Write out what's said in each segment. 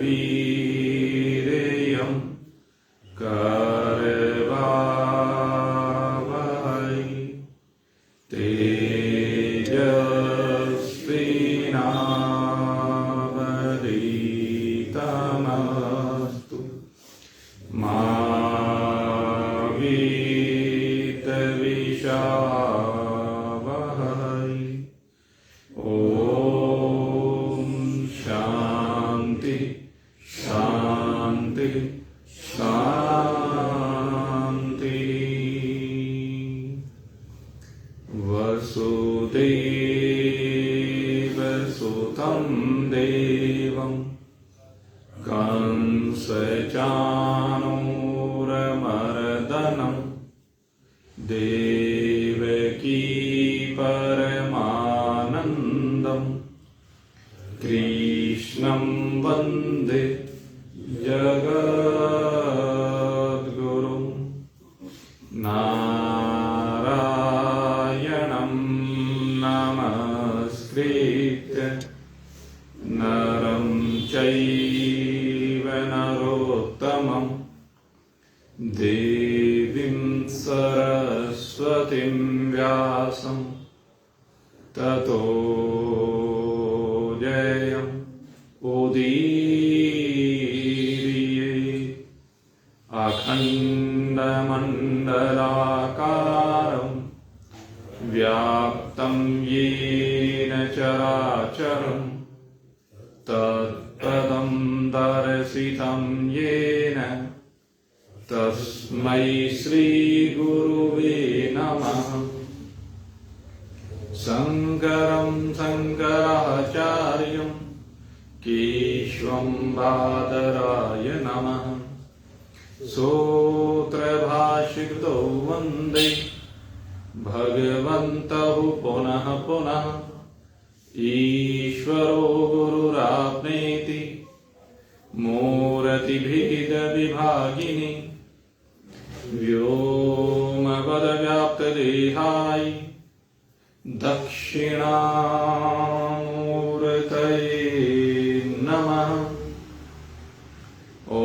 वीर्यं करवावहै तेजस्विनावधीतमस्तु मा विद्विषावहै। ओम शांति शांति शांति। वसुदेव सुतं देवं कंसचाणूरमर्दनं देवकी परमानन्दं कृष्णं वन्दे जगद्गुरुं। नारायणं नमस्कृत्य नरं चैव नरोत्तमं देवीं सरस्वतीं व्यासं ततो जयम् उदीरयेत्। अखण्डमण्डलाकारं व्याप्तं येन चराचरं तत्पदं दर्शितं येन तस्मै श्रीगुरुवे नमः। शङ्करं शङ्कराचार्यं केशवं बादरायणं सूत्रभाष्यकृतौ वन्दे भगवन्तौ पुनः पुनः। ईश्वरो गुरुरात्मेति मूर्तिभेदविभागिनि व्योमवद्व्याप्तदेहाय दक्षिणामूर्तये नमः। ॐ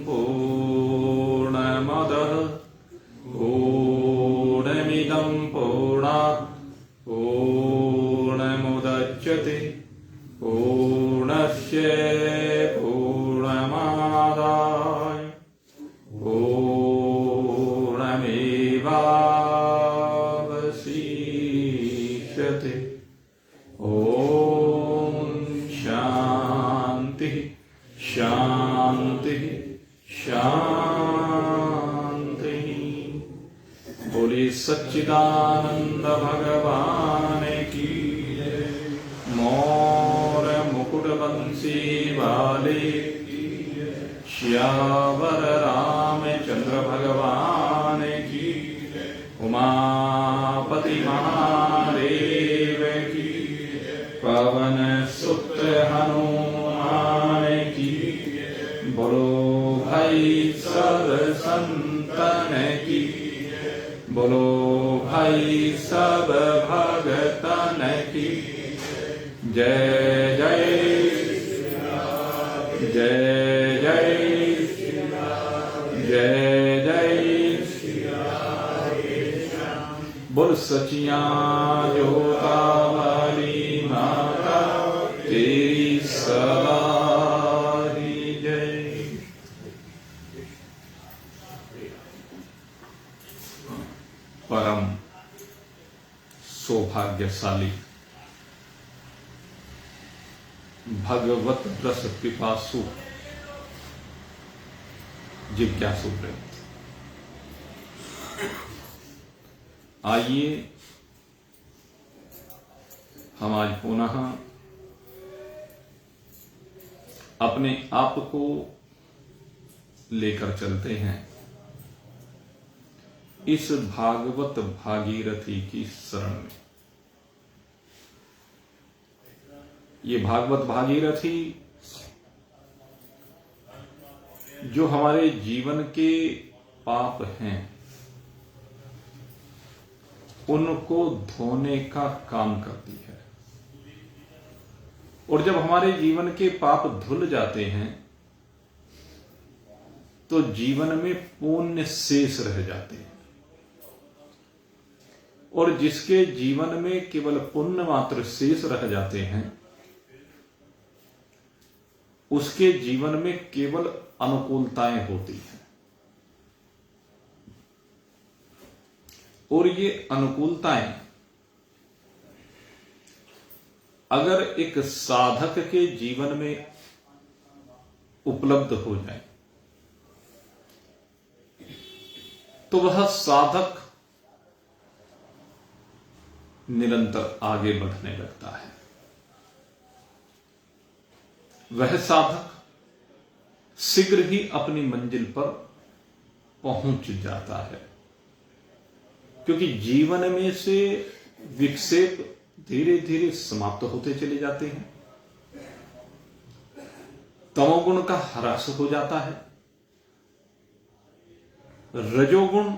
पूर्णमदः पूर्णमिदं पूर्णात् पूर्णमुदच्यते पूर्णस्य पूर्णमादाय पूर्णमेवावशिष्यते। ॐ शान्ति शान्ति शान्ति। बोलिए सच्चिदानंद भगवान की मोर मुकुट बंसी वाले श्यावर रामचंद्र भगवान की उमापति महादेव की पवन सुत हनुमान की। बोलो भाई सब संतन की। बोलो भाई सब भगतन की। जय जय जय जय जय जय। बोल सचिया जोता वाली माता तेरी सदा ही जय। परम सौभाग्यशाली भगवत रस पिपासु जिज्ञासु प्रेम। आइए हम आज पुनः अपने आप को लेकर चलते हैं इस भागवत भागीरथी की शरण में। ये भागवत भागीरथी जो हमारे जीवन के पाप हैं उनको धोने का काम करती है। और जब हमारे जीवन के पाप धुल जाते हैं तो जीवन में पुण्य शेष रह जाते हैं, और जिसके जीवन में केवल पुण्य मात्र शेष रह जाते हैं उसके जीवन में केवल अनुकूलताएं होती हैं। और ये अनुकूलताएं अगर एक साधक के जीवन में उपलब्ध हो जाए तो वह साधक निरंतर आगे बढ़ने लगता है। वह साधक शीघ्र ही अपनी मंजिल पर पहुंच जाता है, क्योंकि जीवन में से विक्षेप धीरे धीरे समाप्त होते चले जाते हैं। तमोगुण का ह्रास हो जाता है, रजोगुण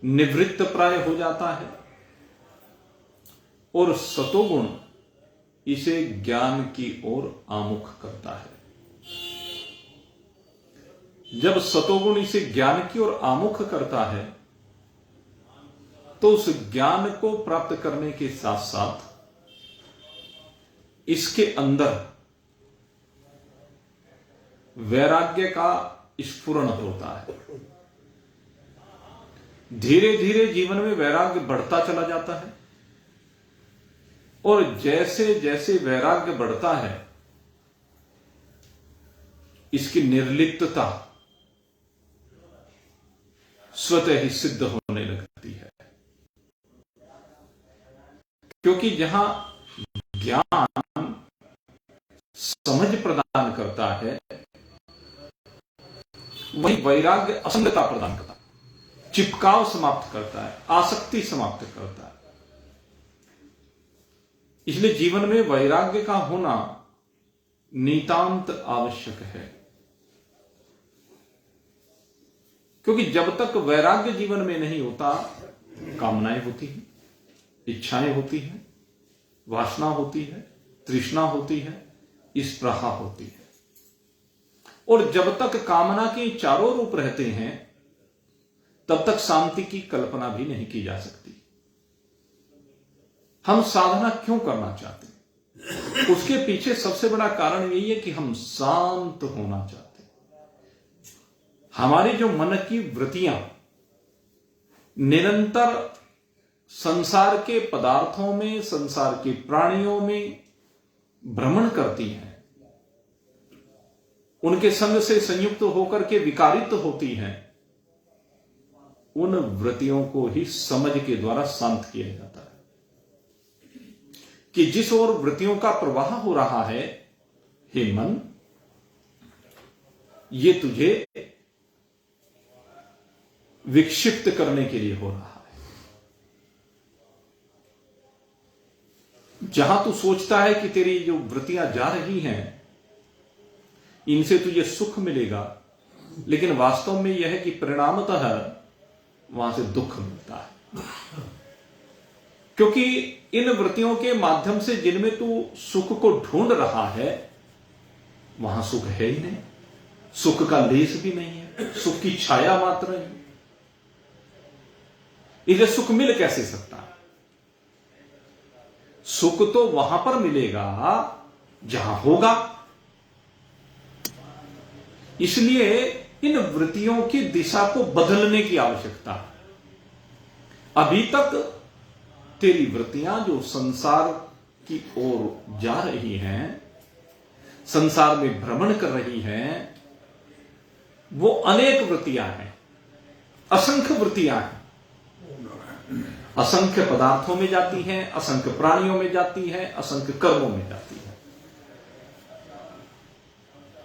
निवृत्त प्राय हो जाता है, और सतोगुण इसे ज्ञान की ओर आमुख करता है। जब सतोगुण इसे ज्ञान की ओर आमुख करता है तो उस ज्ञान को प्राप्त करने के साथ साथ इसके अंदर वैराग्य का स्फुरण होता है। धीरे धीरे जीवन में वैराग्य बढ़ता चला जाता है, और जैसे जैसे वैराग्य बढ़ता है इसकी निर्लिप्तता स्वतः ही सिद्ध होने लगती है, क्योंकि जहां ज्ञान समझ प्रदान करता है वही वैराग्य असंगता प्रदान करता है, चिपकाव समाप्त करता है, आसक्ति समाप्त करता है। इसलिए जीवन में वैराग्य का होना नितांत आवश्यक है, क्योंकि जब तक वैराग्य जीवन में नहीं होता कामनाएं होती हैं, इच्छाएं होती हैं, वासना होती है, तृष्णा होती है, स्पृहा होती है। और जब तक कामना के चारों रूप रहते हैं तब तक शांति की कल्पना भी नहीं की जा सकती। हम साधना क्यों करना चाहते हैं? उसके पीछे सबसे बड़ा कारण यही है कि हम शांत होना चाहते हैं। हमारी जो मन की वृत्तियां निरंतर संसार के पदार्थों में, संसार के प्राणियों में भ्रमण करती हैं, उनके संग से संयुक्त होकर के विकारित होती हैं, उन वृत्तियों को ही समझ के द्वारा शांत किया जाता है कि जिस ओर वृत्तियों का प्रवाह हो रहा है, हे मन, ये तुझे विक्षिप्त करने के लिए हो रहा है। जहां तू सोचता है कि तेरी जो वृत्तियां जा रही हैं इनसे तुझे सुख मिलेगा, लेकिन वास्तव में यह है कि परिणामतः वहां से दुख मिलता है, क्योंकि इन वृत्तियों के माध्यम से जिनमें तू सुख को ढूंढ रहा है वहां सुख है ही नहीं, सुख का लेस भी नहीं है, सुख की छाया मात्र है। इसे सुख मिल कैसे सकता है? सुख तो वहां पर मिलेगा जहां होगा। इसलिए इन वृत्तियों की दिशा को बदलने की आवश्यकता है। अभी तक तेरी वृत्तियां जो संसार की ओर जा रही हैं, संसार में भ्रमण कर रही हैं, वो अनेक वृत्तियां हैं, असंख्य वृत्तियां हैं। असंख्य पदार्थों में जाती हैं, असंख्य प्राणियों में जाती हैं, असंख्य कर्मों में जाती हैं।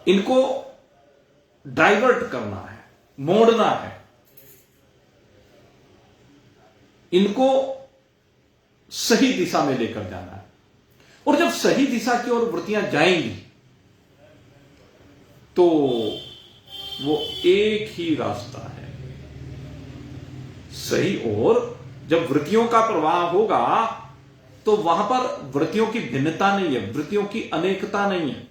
इनको डाइवर्ट करना है, मोड़ना है, इनको सही दिशा में लेकर जाना है। और जब सही दिशा की ओर वृत्तियां जाएंगी तो वो एक ही रास्ता है सही। और जब वृत्तियों का प्रवाह होगा तो वहां पर वृत्तियों की भिन्नता नहीं है, वृत्तियों की अनेकता नहीं है।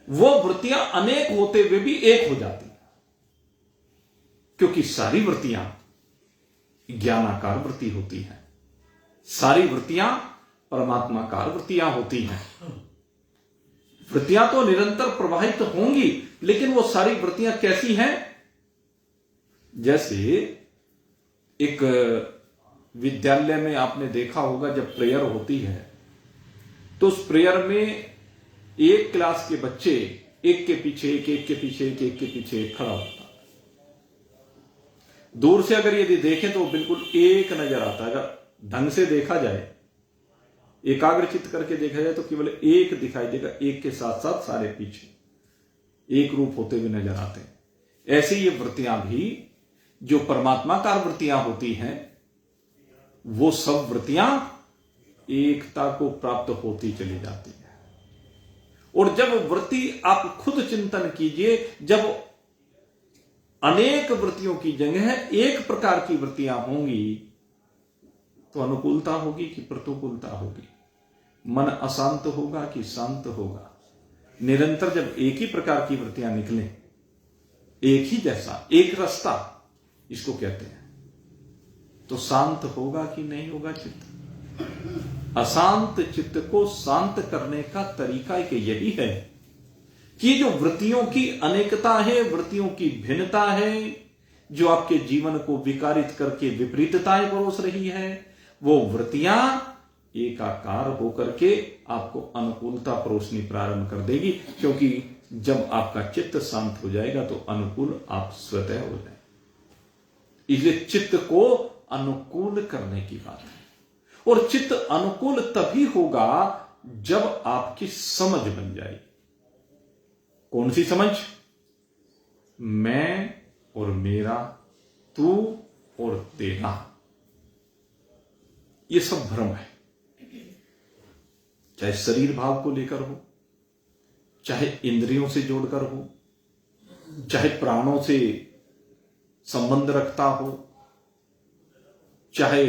वो वृत्तियां अनेक होते हुए भी एक हो जाती हैं, क्योंकि सारी वृत्तियां ज्ञानाकार वृत्ति होती हैं, सारी वृत्तियां परमात्माकार वृत्तियां होती हैं। वृत्तियां तो निरंतर प्रवाहित होंगी, लेकिन वो सारी वृत्तियां कैसी हैं? जैसे एक विद्यालय में आपने देखा होगा, जब प्रेयर होती है तो उस प्रेयर में एक क्लास के बच्चे एक के पीछे एक के पीछे एक के पीछे एक खड़ा होता है। दूर से अगर यदि देखें तो बिल्कुल एक नजर आता है। अगर ढंग से देखा जाए, एकाग्रचित्त करके देखा जाए, तो केवल एक दिखाई देगा, एक के साथ साथ सारे पीछे एक रूप होते हुए नजर आते हैं। ऐसे ये वृत्तियां भी जो परमात्माकार वृत्तियां होती हैं, वो सब वृत्तियां एकता को प्राप्त होती चली जाती है। और जब वृत्ति, आप खुद चिंतन कीजिए, जब अनेक वृत्तियों की जगह एक प्रकार की वृत्तियां होंगी तो अनुकूलता होगी कि प्रतिकूलता होगी, मन अशांत होगा कि शांत होगा। निरंतर जब एक ही प्रकार की वृत्तियां निकले, एक ही जैसा, एक रास्ता इसको कहते हैं, तो शांत होगा कि नहीं होगा चित्त? अशांत चित्त को शांत करने का तरीका एक यही है कि जो वृत्तियों की अनेकता है, वृत्तियों की भिन्नता है, जो आपके जीवन को विकारित करके विपरीतताएं परोस रही है, वो वृत्तियां एकाकार होकर के आपको अनुकूलता परोसनी प्रारंभ कर देगी। क्योंकि जब आपका चित्त शांत हो जाएगा तो अनुकूल आप स्वतः हो जाएंगे। इसलिए चित्त को अनुकूल करने की बात है। और चित्त अनुकूल तभी होगा जब आपकी समझ बन जाए। कौन सी समझ? मैं और मेरा, तू और तेरा, ये सब भ्रम है। चाहे शरीर भाव को लेकर हो, चाहे इंद्रियों से जोड़कर हो, चाहे प्राणों से संबंध रखता हो, चाहे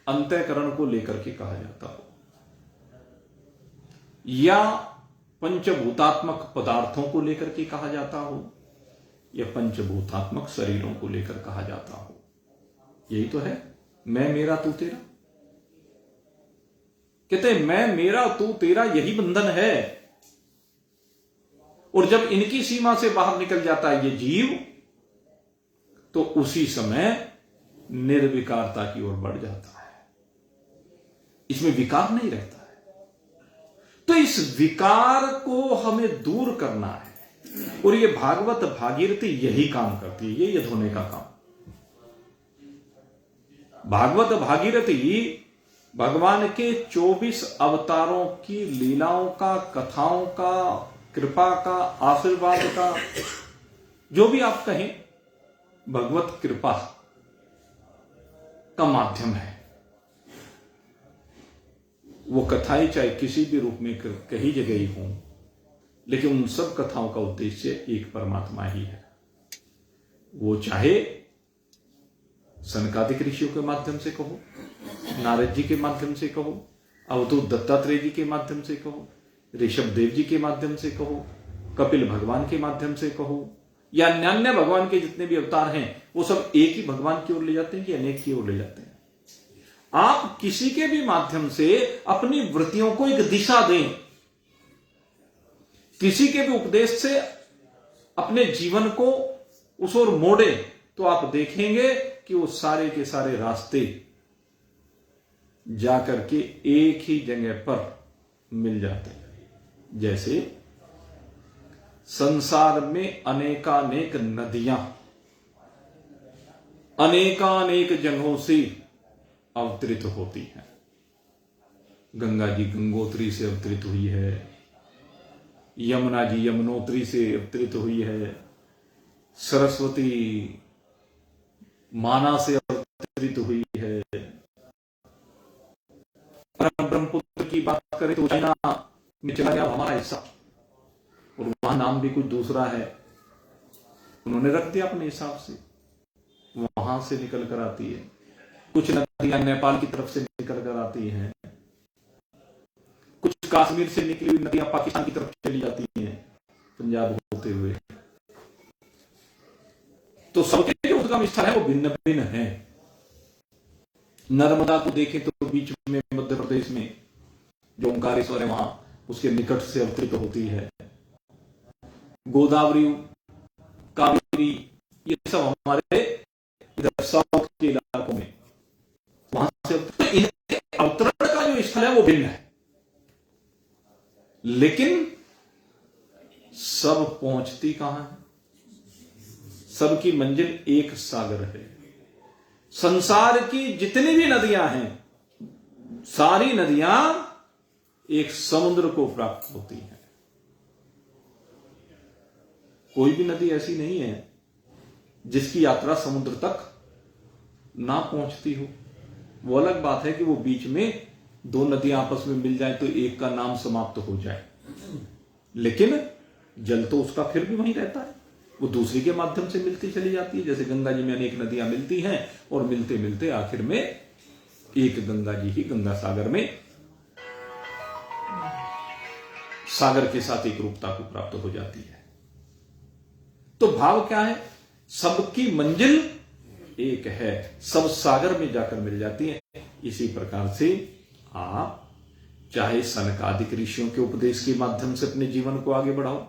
अंतःकरण को लेकर के कहा जाता हो, या पंचभूतात्मक पदार्थों को लेकर के कहा जाता हो, या पंचभूतात्मक शरीरों को लेकर कहा जाता हो। यही तो है मैं मेरा तू तेरा। कहते हैं मैं मेरा तू तेरा, यही बंधन है। और जब इनकी सीमा से बाहर निकल जाता है ये जीव, तो उसी समय निर्विकारता की ओर बढ़ जाता है। इसमें विकार नहीं रहता है। तो इस विकार को हमें दूर करना है, और ये भागवत भागीरथी यही काम करती है, ये धोने का काम। भागवत भागीरथी भगवान के 24 अवतारों की लीलाओं का, कथाओं का, कृपा का, आशीर्वाद का, जो भी आप कहें, भगवत कृपा का माध्यम है। वो कथाएं चाहे किसी भी रूप में कही जगह ही हों, लेकिन उन सब कथाओं का उद्देश्य एक परमात्मा ही है। वो चाहे सनकादिक ऋषियों के माध्यम से कहो, नारद जी के माध्यम से कहो, अवधूत दत्तात्रेय जी के माध्यम से कहो, ऋषभ देव जी के माध्यम से कहो, कपिल भगवान के माध्यम से कहो, या अन्य भगवान के जितने भी अवतार हैं, वो सब एक ही भगवान की ओर ले जाते हैं कि अनेक की ओर ले जाते हैं। आप किसी के भी माध्यम से अपनी वृत्तियों को एक दिशा दें, किसी के भी उपदेश से अपने जीवन को उस ओर मोड़े, तो आप देखेंगे कि वो सारे के सारे रास्ते जाकर के एक ही जगह पर मिल जाते हैं। जैसे संसार में अनेकानेक नदियां अनेकानेक जगहों से अवतरित होती हैं। गंगा जी गंगोत्री से अवतरित हुई है, यमुना जी यमुनोत्री से अवतरित हुई है, सरस्वती माना से अवतरित हुई है। ब्रह्मपुत्र की बात करें तो चाइना में चला गया हमारा हिस्सा, और वहां नाम भी कुछ दूसरा है, उन्होंने रख दिया अपने हिसाब से, वहां से निकल कर आती है। कुछ नदियां नेपाल की तरफ से निकल निकल कर आती हैं, कुछ कश्मीर से निकली हुई नदियां पाकिस्तान की तरफ चली जाती हैं पंजाब होते हुए। तो सबके जो उद्गम स्थल है वो भिन्न भिन्न है। नर्मदा को देखें तो बीच में मध्य प्रदेश में जो ओंकारेश्वर है वहां उसके निकट से अवतरित होती है। गोदावरी, कावेरी, ये सब हमारे इधर साउथ के इलाकों में वहां से अवतरण का जो स्थल है वो भिन्न है, लेकिन सब पहुंचती कहां है? सबकी मंजिल एक सागर है। संसार की जितनी भी नदियां हैं सारी नदियां एक समुद्र को प्राप्त होती हैं। कोई भी नदी ऐसी नहीं है जिसकी यात्रा समुद्र तक ना पहुंचती हो। वो अलग बात है कि वो बीच में दो नदियां आपस में मिल जाए तो एक का नाम समाप्त हो जाए, लेकिन जल तो उसका फिर भी वहीं रहता है, वो दूसरी के माध्यम से मिलती चली जाती है। जैसे गंगा जी में अनेक नदियां मिलती हैं और मिलते मिलते आखिर में एक गंगा जी ही गंगा सागर में सागर के साथ एक रूपता को प्राप्त हो जाती है। तो भाव क्या है? सबकी मंजिल एक है, सब सागर में जाकर मिल जाती है। इसी प्रकार से आप चाहे सनकादिक ऋषियों के उपदेश के माध्यम से अपने जीवन को आगे बढ़ाओ,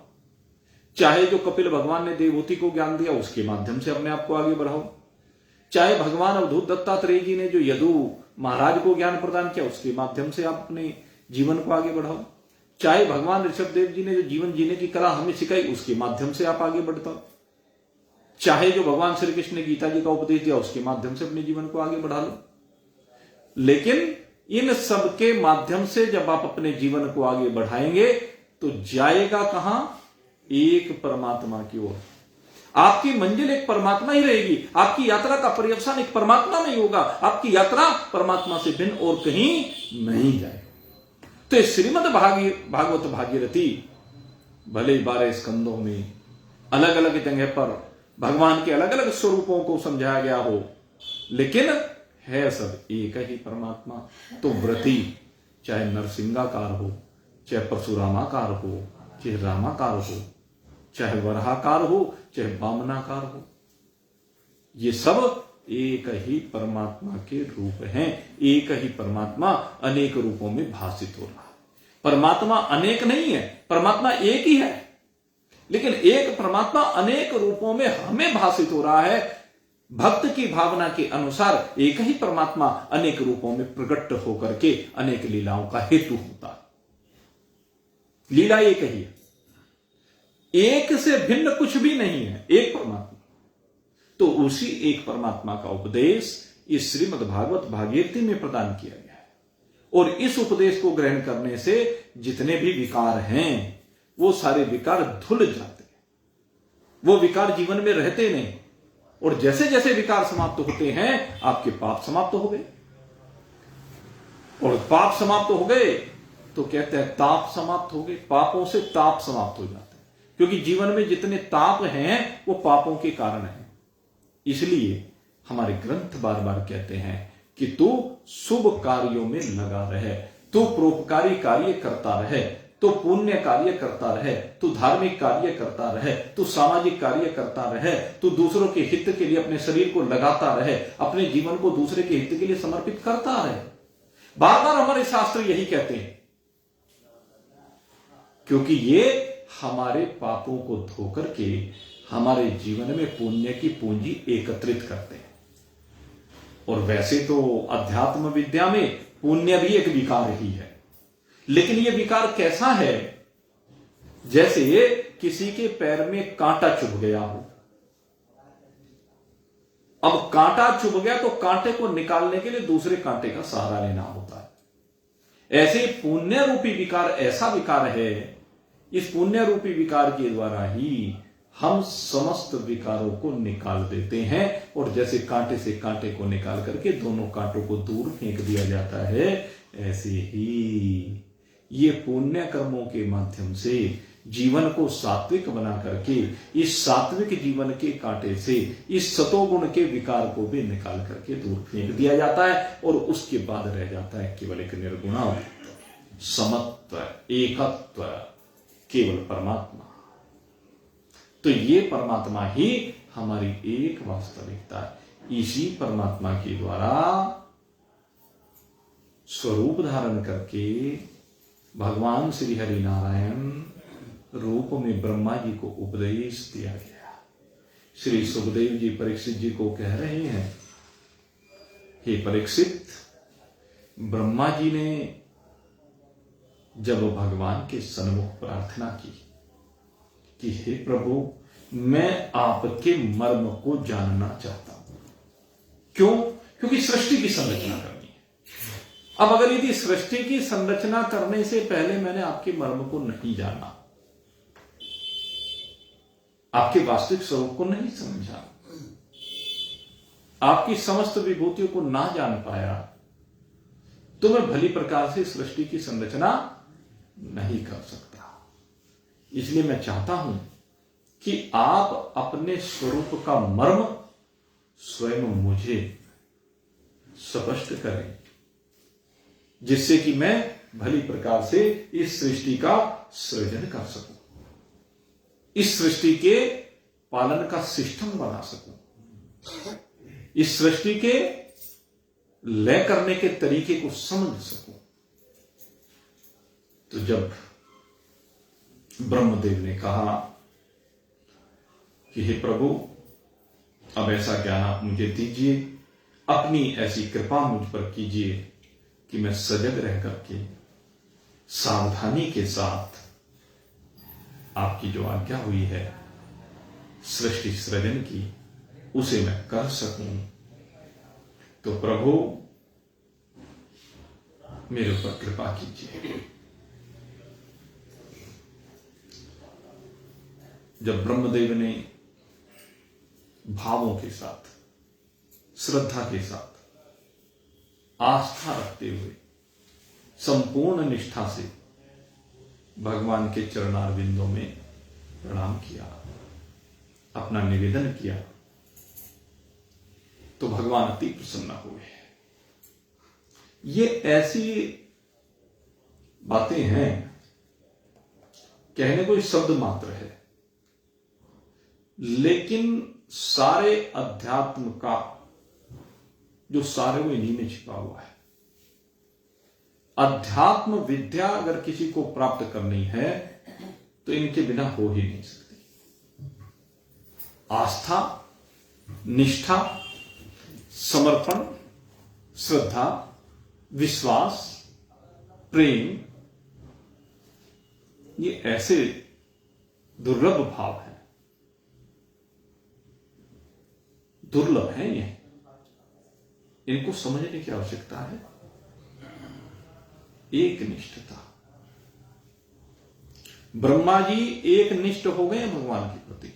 चाहे जो कपिल भगवान ने देवहूति को ज्ञान दिया उसके माध्यम से अपने आप को आगे बढ़ाओ, चाहे भगवान अवधूत दत्तात्रेय जी ने जो यदु महाराज को ज्ञान प्रदान किया उसके माध्यम से आप अपने जीवन को आगे बढ़ाओ, चाहे भगवान ऋषभ देव जी ने जो जीवन जीने की कला हमें सिखाई उसके माध्यम से आप आगे बढ़ता हो, चाहे जो भगवान श्री कृष्ण ने गीता जी का उपदेश दिया उसके माध्यम से अपने जीवन को आगे बढ़ा लो। लेकिन इन सबके माध्यम से जब आप अपने जीवन को आगे बढ़ाएंगे तो जाएगा कहां? एक परमात्मा की ओर। आपकी मंजिल एक परमात्मा ही रहेगी, आपकी यात्रा का पर्यवसान एक परमात्मा में ही होगा, आपकी यात्रा परमात्मा से भिन्न और कहीं नहीं जाए। तो श्रीमद् भागवत भागीरथी भले 12 स्कंदों में अलग अलग जगह पर भगवान के अलग अलग स्वरूपों को समझाया गया हो, लेकिन है सब एक ही परमात्मा। तो व्रती चाहे नरसिंहाकार हो, चाहे परशुरामाकार हो, चाहे रामाकार हो, चाहे वराहकार हो, चाहे वामनाकार हो, ये सब एक ही परमात्मा के रूप हैं। एक ही परमात्मा अनेक रूपों में भाषित हो रहा है। परमात्मा अनेक नहीं है, परमात्मा एक ही है, लेकिन एक परमात्मा अनेक रूपों में हमें भाषित हो रहा है। भक्त की भावना के अनुसार एक ही परमात्मा अनेक रूपों में प्रकट होकर के अनेक लीलाओं का हेतु होता है। लीला एक ही है, एक से भिन्न कुछ भी नहीं है, एक परमात्मा। तो उसी एक परमात्मा का उपदेश इस श्रीमद् भागवत भागीरथी में प्रदान किया गया है। और इस उपदेश को ग्रहण करने से जितने भी विकार हैं वो सारे विकार धुल जाते हैं, वो विकार जीवन में रहते नहीं। और जैसे जैसे विकार समाप्त होते हैं आपके पाप समाप्त हो गए, और पाप समाप्त हो गए तो कहते हैं ताप समाप्त हो गए। पापों से ताप समाप्त हो जाते हैं, क्योंकि जीवन में जितने ताप हैं वो पापों के कारण हैं। इसलिए हमारे ग्रंथ बार बार कहते हैं कि तू शुभ कार्यों में लगा रहे, तू परोपकारी कार्य करता रहे, तो पुण्य कार्य करता रहे, तू धार्मिक कार्य करता रहे, तू सामाजिक कार्य करता रहे, तू दूसरों के हित के लिए अपने शरीर को लगाता रहे, अपने जीवन को दूसरे के हित के लिए समर्पित करता रहे। बार बार हमारे शास्त्र यही कहते हैं, क्योंकि ये हमारे पापों को धोकर के हमारे जीवन में पुण्य की पूंजी एकत्रित करते हैं। और वैसे तो अध्यात्म विद्या में पुण्य भी एक विकार ही है, लेकिन यह विकार कैसा है? जैसे किसी के पैर में कांटा चुभ गया हो। अब कांटा चुभ गया तो कांटे को निकालने के लिए दूसरे कांटे का सहारा लेना होता है। ऐसे पुण्य रूपी विकार ऐसा विकार है, इस पुण्य रूपी विकार के द्वारा ही हम समस्त विकारों को निकाल देते हैं। और जैसे कांटे से कांटे को निकाल करके दोनों कांटों को दूर फेंक दिया जाता है, ऐसे ही ये पुण्य कर्मों के माध्यम से जीवन को सात्विक बना करके इस सात्विक जीवन के कांटे से इस सतोगुण के विकार को भी निकाल करके दूर फेंक दिया जाता है और उसके बाद रह जाता है केवल एक निर्गुणा समत्व, एकत्व, केवल परमात्मा। तो ये परमात्मा ही हमारी एक वास्तविकता है। इसी परमात्मा के द्वारा स्वरूप धारण करके भगवान श्री हरि नारायण रूप में ब्रह्मा जी को उपदेश दिया गया। श्री सुखदेव जी परीक्षित जी को कह रहे हैं, हे परीक्षित, ब्रह्मा जी ने जब भगवान के सन्मुख प्रार्थना की कि हे प्रभु, मैं आपके मर्म को जानना चाहता हूं। क्यों? क्योंकि सृष्टि की संरचना करनी है। अब अगर यदि सृष्टि की संरचना करने से पहले मैंने आपके मर्म को नहीं जाना, आपके वास्तविक स्वरूप को नहीं समझा, आपकी समस्त विभूतियों को ना जान पाया, तो मैं भली प्रकार से सृष्टि की संरचना नहीं कर सकता। इसलिए मैं चाहता हूं कि आप अपने स्वरूप का मर्म स्वयं मुझे स्पष्ट करें, जिससे कि मैं भली प्रकार से इस सृष्टि का सृजन कर सकूं, इस सृष्टि के पालन का सिस्टम बना सकूं, इस सृष्टि के लय करने के तरीके को समझ सकूं। तो जब ब्रह्मदेव ने कहा कि हे प्रभु, अब ऐसा ज्ञान आप मुझे दीजिए, अपनी ऐसी कृपा मुझ पर कीजिए कि मैं सजग रह करके सावधानी के साथ आपकी जो आज्ञा हुई है सृष्टि सृजन की, उसे मैं कर सकूं। तो प्रभु मेरे ऊपर कृपा कीजिए। जब ब्रह्मदेव ने भावों के साथ, श्रद्धा के साथ, आस्था रखते हुए, संपूर्ण निष्ठा से भगवान के चरणारविंदों में प्रणाम किया, अपना निवेदन किया, तो भगवान अति प्रसन्न हुए। ये ऐसी बातें हैं, कहने को शब्द मात्र है, लेकिन सारे अध्यात्म का जो सारे वो इन्हीं में छिपा हुआ है। अध्यात्म विद्या अगर किसी को प्राप्त करनी है तो इनके बिना हो ही नहीं सकती। आस्था, निष्ठा, समर्पण, श्रद्धा, विश्वास, प्रेम, ये ऐसे दुर्लभ भाव हैं, दुर्लभ है ये। इनको समझने की आवश्यकता है। एक निष्ठता, ब्रह्मा जी एक निष्ठ हो गए भगवान के प्रति,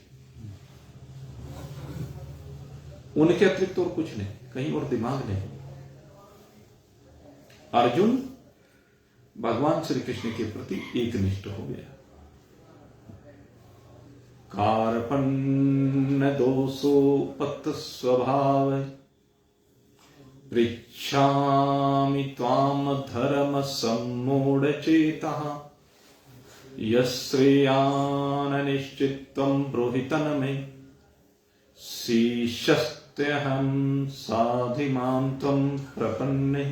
उनके अतिरिक्त और कुछ नहीं, कहीं और दिमाग नहीं। अर्जुन भगवान श्री कृष्ण के प्रति एक निष्ठ हो गया। कार्पण्य दोषोपत स्वभाव पृच्छामि त्वाम धर्म सम्मूढ़ चेतः यश्रेयान निश्चित्वं ब्रूहितन में शीशस्त्यहं साधिमां त्वं प्रपन्ने।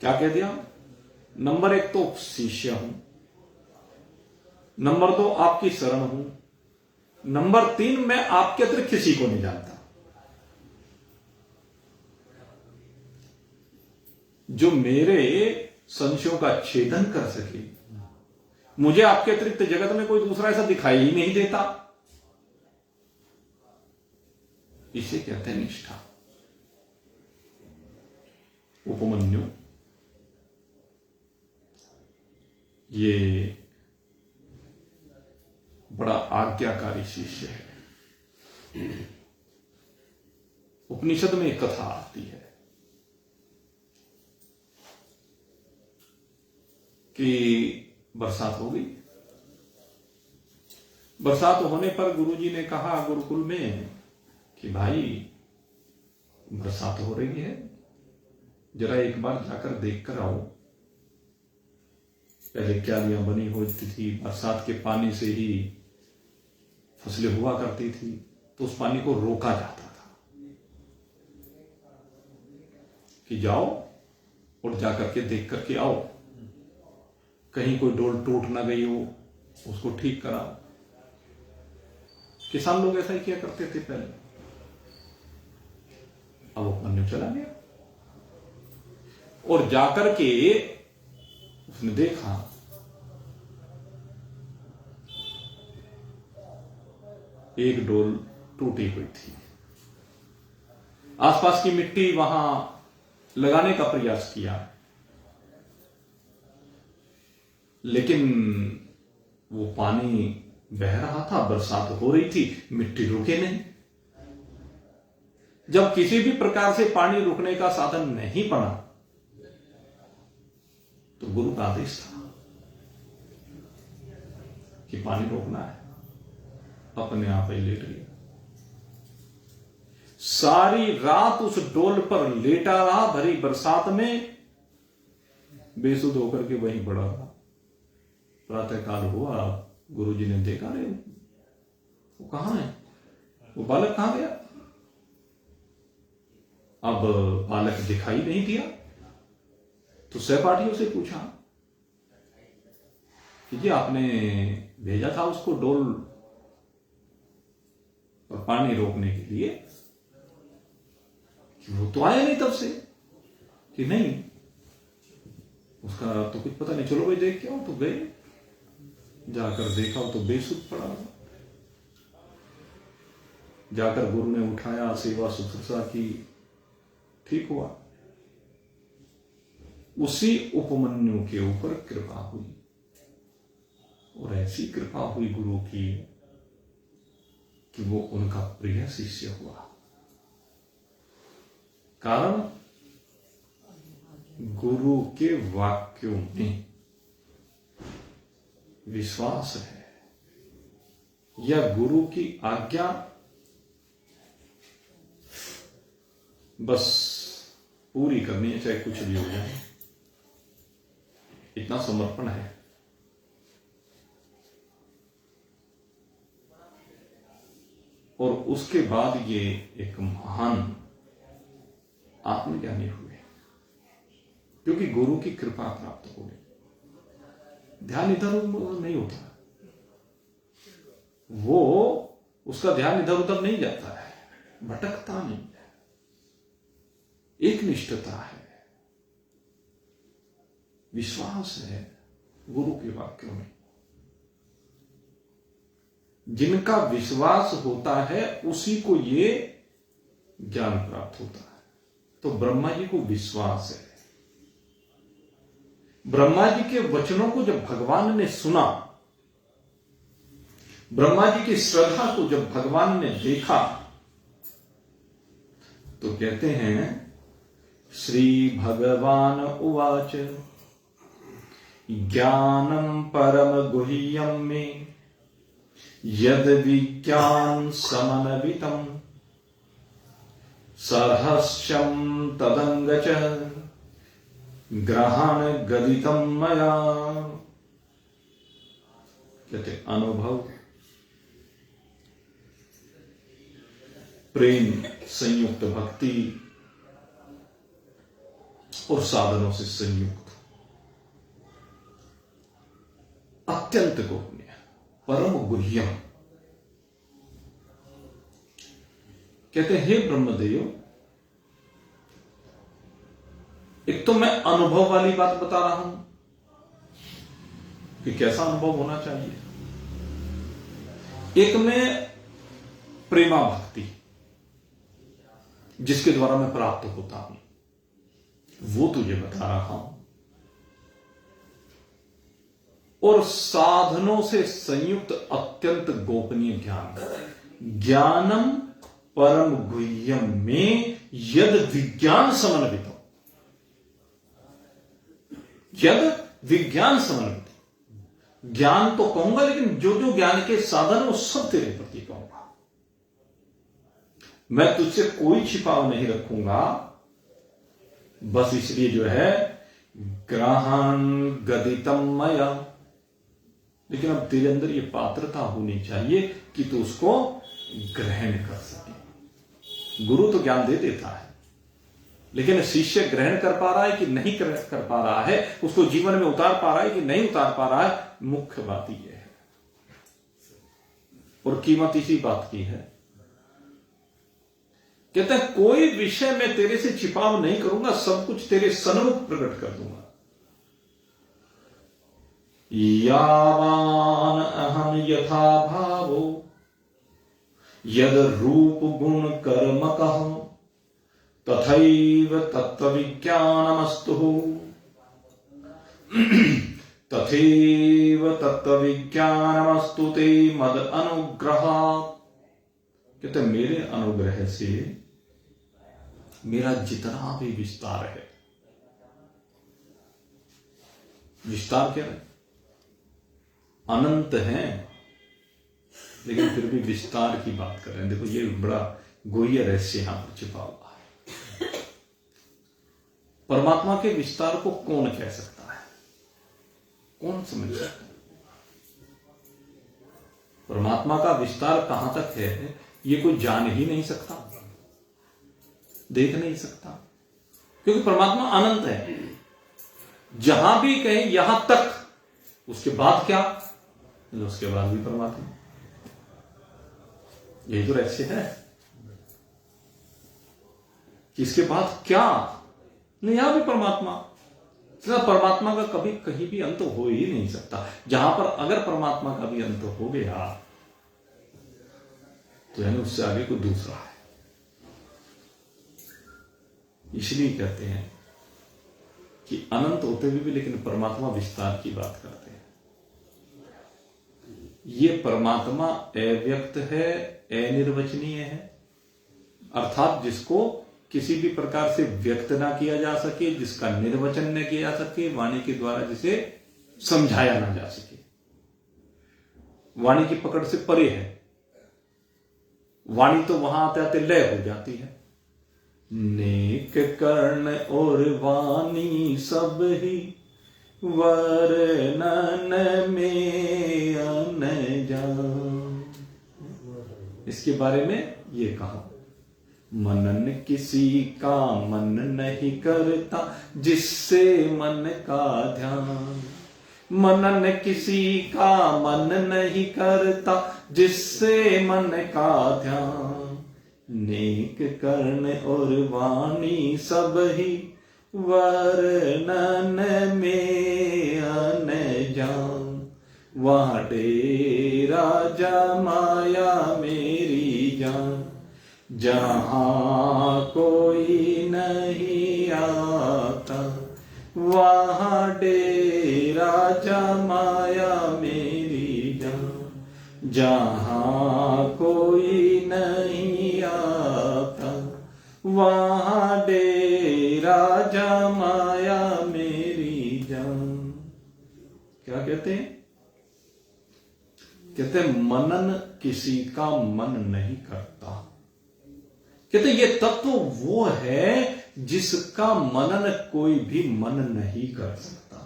क्या कह दिया? नंबर 1 तो शिष्य हूं, नंबर 2 आपकी शरण हूं, नंबर 3 मैं आपके अतिरिक्त किसी को नहीं जानता। जो मेरे संशयों का छेदन कर सके, मुझे आपके अतिरिक्त जगत में कोई दूसरा ऐसा दिखाई ही नहीं देता, इसे कहते हैं निष्ठा। उपमन्यु ये बड़ा आज्ञाकारी शिष्य है। उपनिषद में एक कथा आती है कि बरसात हो गई। बरसात होने पर गुरुजी ने कहा गुरुकुल में कि भाई बरसात हो रही है, जरा एक बार जाकर देख कर आओ। पहले क्यारियां बनी होती थी, बरसात के पानी से ही फसलें हुआ करती थी, तो उस पानी को रोका जाता था कि जाओ और जाकर के देख करके आओ, कहीं कोई डोल टूट ना गई हो, उसको ठीक कराओ। किसान लोग ऐसा ही किया करते थे पहले। अब वो पन्ने चला गया और जाकर के उसने देखा एक डोल टूटी हुई थी। आसपास की मिट्टी वहां लगाने का प्रयास किया, लेकिन वो पानी बह रहा था, बरसात हो रही थी, मिट्टी रुके नहीं। जब किसी भी प्रकार से पानी रुकने का साधन नहीं बना तो गुरु का आदेश था कि पानी रोकना है। अपने आप ही लेट गया, सारी रात उस डोल पर लेटा रहा, भरी बरसात में बेसुध होकर के वहीं पड़ा रहा। प्रातःकाल हुआ, गुरुजी ने देखा, रे वो कहां है, वो बालक कहां गया। अब बालक दिखाई नहीं दिया तो सहपाठियों से पूछा कि जी आपने भेजा था उसको डोल और पानी रोकने के लिए, कि वो तो आया नहीं तब से। कि नहीं, उसका तो कुछ पता नहीं, चलो भाई देख के आओ। तो गए, जाकर देखा तो बेसुध पड़ा। जाकर गुरु ने उठाया, सेवा शुश्रूषा की, ठीक हुआ। उसी उपमन्यु के ऊपर कृपा हुई, और ऐसी कृपा हुई गुरु की कि वो उनका प्रिय शिष्य हुआ। कारण गुरु के वाक्यों में विश्वास है, या गुरु की आज्ञा बस पूरी करनी है, चाहे कुछ भी हो जाए, इतना समर्पण है। और उसके बाद ये एक महान आत्मज्ञानी हुए, क्योंकि गुरु की कृपा प्राप्त हो गई। ध्यान इधर उधर नहीं होता, वो उसका ध्यान इधर उधर नहीं जाता है, भटकता नहीं है, एक निष्ठता है, विश्वास है गुरु के वाक्यों में। जिनका विश्वास होता है उसी को ये ज्ञान प्राप्त होता है। तो ब्रह्मा जी को विश्वास है। ब्रह्मा जी के वचनों को जब भगवान ने सुना, ब्रह्मा जी की श्रद्धा को जब भगवान ने देखा, तो कहते हैं श्री भगवान उवाच ज्ञानम परम गुह्यम में यद विज्ञान समन्वितम सहस्यम तदंगच ग्रहण गदितम मया। कहते अनुभव, प्रेम, संयुक्त भक्ति और साधनों से संयुक्त, अत्यंत गोपनीय, परम गुह्यम। कहते हैं हे ब्रह्मदेव, एक तो मैं अनुभव वाली बात बता रहा हूं कि कैसा अनुभव होना चाहिए, एक में प्रेमा भक्ति जिसके द्वारा मैं प्राप्त होता हूं, वो तुझे बता रहा हूं, और साधनों से संयुक्त अत्यंत गोपनीय ज्ञान। ज्ञानम परम गुह्यम में यद विज्ञान समन्वित, यद विज्ञान समन्वित, ज्ञान तो कहूंगा, लेकिन जो जो ज्ञान के साधन वो सब तेरे प्रति कहूंगा। मैं तुझसे कोई छिपाव नहीं रखूंगा, बस इसलिए जो है ग्रहण गदितम मया। लेकिन अब तेरे अंदर ये पात्रता होनी चाहिए कि तू उसको ग्रहण कर सके। गुरु तो ज्ञान दे देता है, लेकिन शिष्य ग्रहण कर पा रहा है कि नहीं कर पा रहा है, उसको जीवन में उतार पा रहा है कि नहीं उतार पा रहा है, मुख्य बात यह है। और कीमत इसी बात की है। कहते हैं कोई विषय मैं तेरे से छिपाव नहीं करूंगा, सब कुछ तेरे सन्मुख प्रकट कर दूंगा। यावान अहम यथा भावो यद रूप गुण कर्मकः तथैव तत्त्वविज्ञानमस्तु तथैव तत्त्वविज्ञानमस्तु ते मद अनुग्रहात्। कहते मेरे अनुग्रह से मेरा जितना भी विस्तार है, विस्तार क्या है, अनंत है, लेकिन फिर भी विस्तार की बात कर रहे हैं। देखो ये बड़ा गोह्य रहस्य यहां पर छिपा हुआ है। परमात्मा के विस्तार को कौन कह सकता है, कौन समझ सकता है? परमात्मा का विस्तार कहां तक है ये कोई जान ही नहीं सकता, देख नहीं सकता, क्योंकि परमात्मा अनंत है। जहां भी कहें यहां तक, उसके बाद क्या, उसके बाद भी परमात्मा। यही तो रहस्य है कि इसके बाद क्या, नहीं यहां भी परमात्मा। परमात्मा का कभी कहीं भी अंत हो ही नहीं सकता। जहां पर अगर परमात्मा का भी अंत हो गया तो यानी उससे आगे कोई दूसरा है। इसलिए कहते हैं कि अनंत होते हुए भी लेकिन परमात्मा विस्तार की बात करते हैं। ये परमात्मा अव्यक्त है, अनिर्वचनीय है, अर्थात जिसको किसी भी प्रकार से व्यक्त ना किया जा सके, जिसका निर्वचन न किया जा सके, वाणी के द्वारा जिसे समझाया ना जा सके, वाणी की पकड़ से परे है। वाणी तो वहां आते आते लय हो जाती है। नेक कर्ण और वाणी सब ही वर्णन में अनजान। इसके बारे में ये कहा, मनन किसी का मन नहीं करता जिससे मन का ध्यान। मनन किसी का मन नहीं करता जिससे मन का ध्यान। नेक कर्ण और वाणी सब ही वर्णन में अनजान। वहाँ डेरा जमाया मेरी जान, जहाँ कोई नहीं आता। वहाँ डेरा जमाया मेरी जान, जहाँ कोई नहीं आता। वहाँ डेरा जमाया मेरी जान। क्या कहते हैं? कहते मनन किसी का मन नहीं करता। कहते ये तत्व वो है जिसका मनन कोई भी मन नहीं कर सकता।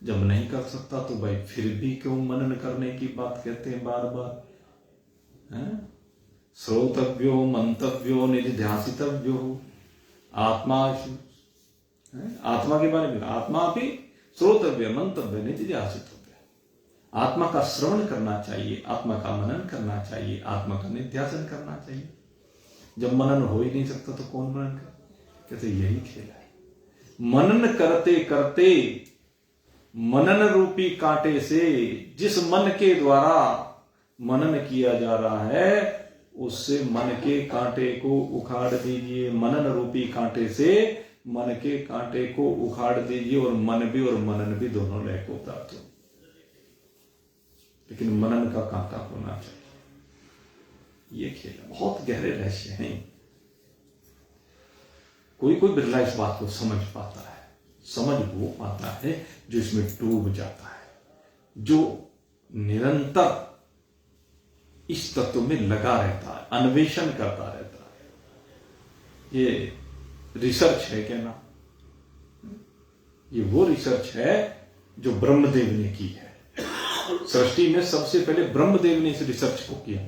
जब नहीं कर सकता तो भाई फिर भी क्यों मनन करने की बात कहते हैं बार बार। श्रोतव्यो मंतव्यो निधिध्यासितव्यो। आत्मा आत्मा के बारे में, आत्मा भी श्रोतव्य मंतव्य निधिध्यासितव्य। आत्मा का श्रवण करना चाहिए, आत्मा का मनन करना चाहिए, आत्मा का निध्यासन करना चाहिए। जब मनन हो ही नहीं सकता तो कौन मनन करे? कहते यही खेल है। मनन करते करते मनन रूपी कांटे से जिस मन के द्वारा मनन किया जा रहा है उससे मन के कांटे को उखाड़ दीजिए। मनन रूपी कांटे से मन के कांटे को उखाड़ दीजिए और मन भी और मनन भी दोनों लय को प्राप्त हो। लेकिन मनन का कांटा होना चाहिए। ये खेल बहुत गहरे रहस्य हैं। कोई कोई बिरला इस बात को समझ पाता है। समझ वो पाता है जो इसमें डूब जाता है। जो निरंतर इस तत्व में लगा रहता है, अन्वेषण करता रहता है। ये रिसर्च है क्या ना? ये वो रिसर्च है जो ब्रह्मदेव ने की है। सृष्टि में सबसे पहले ब्रह्मदेव ने इस रिसर्च को किया।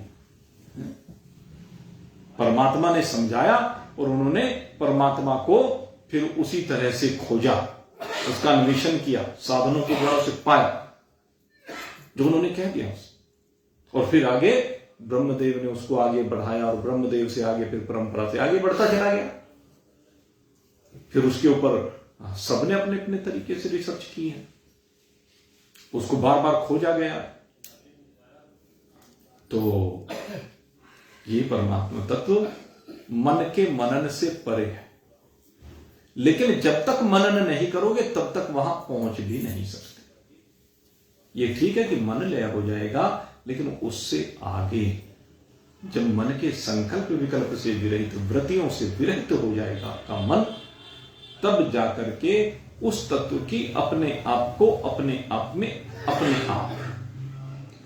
परमात्मा ने समझाया और उन्होंने परमात्मा को फिर उसी तरह से खोजा, उसका अन्वेषण किया, साधनों के द्वारा उसे पाया जो उन्होंने कह दिया, और फिर आगे ब्रह्मदेव ने उसको आगे बढ़ाया और ब्रह्मदेव से आगे फिर परंपरा से आगे बढ़ता चला गया। फिर उसके ऊपर सबने अपने अपने तरीके से रिसर्च की है, उसको बार बार खोजा गया। तो ये परमात्मा तत्व मन के मनन से परे है, लेकिन जब तक मनन नहीं करोगे तब तक वहां पहुंच भी नहीं सकते। ये ठीक है कि मन लय हो जाएगा, लेकिन उससे आगे जब मन के संकल्प विकल्प से विरहित, वृत्तियों से विरहित हो जाएगा आपका मन, तब जाकर के उस तत्व की अपने आप को अपने आप में अपने आप,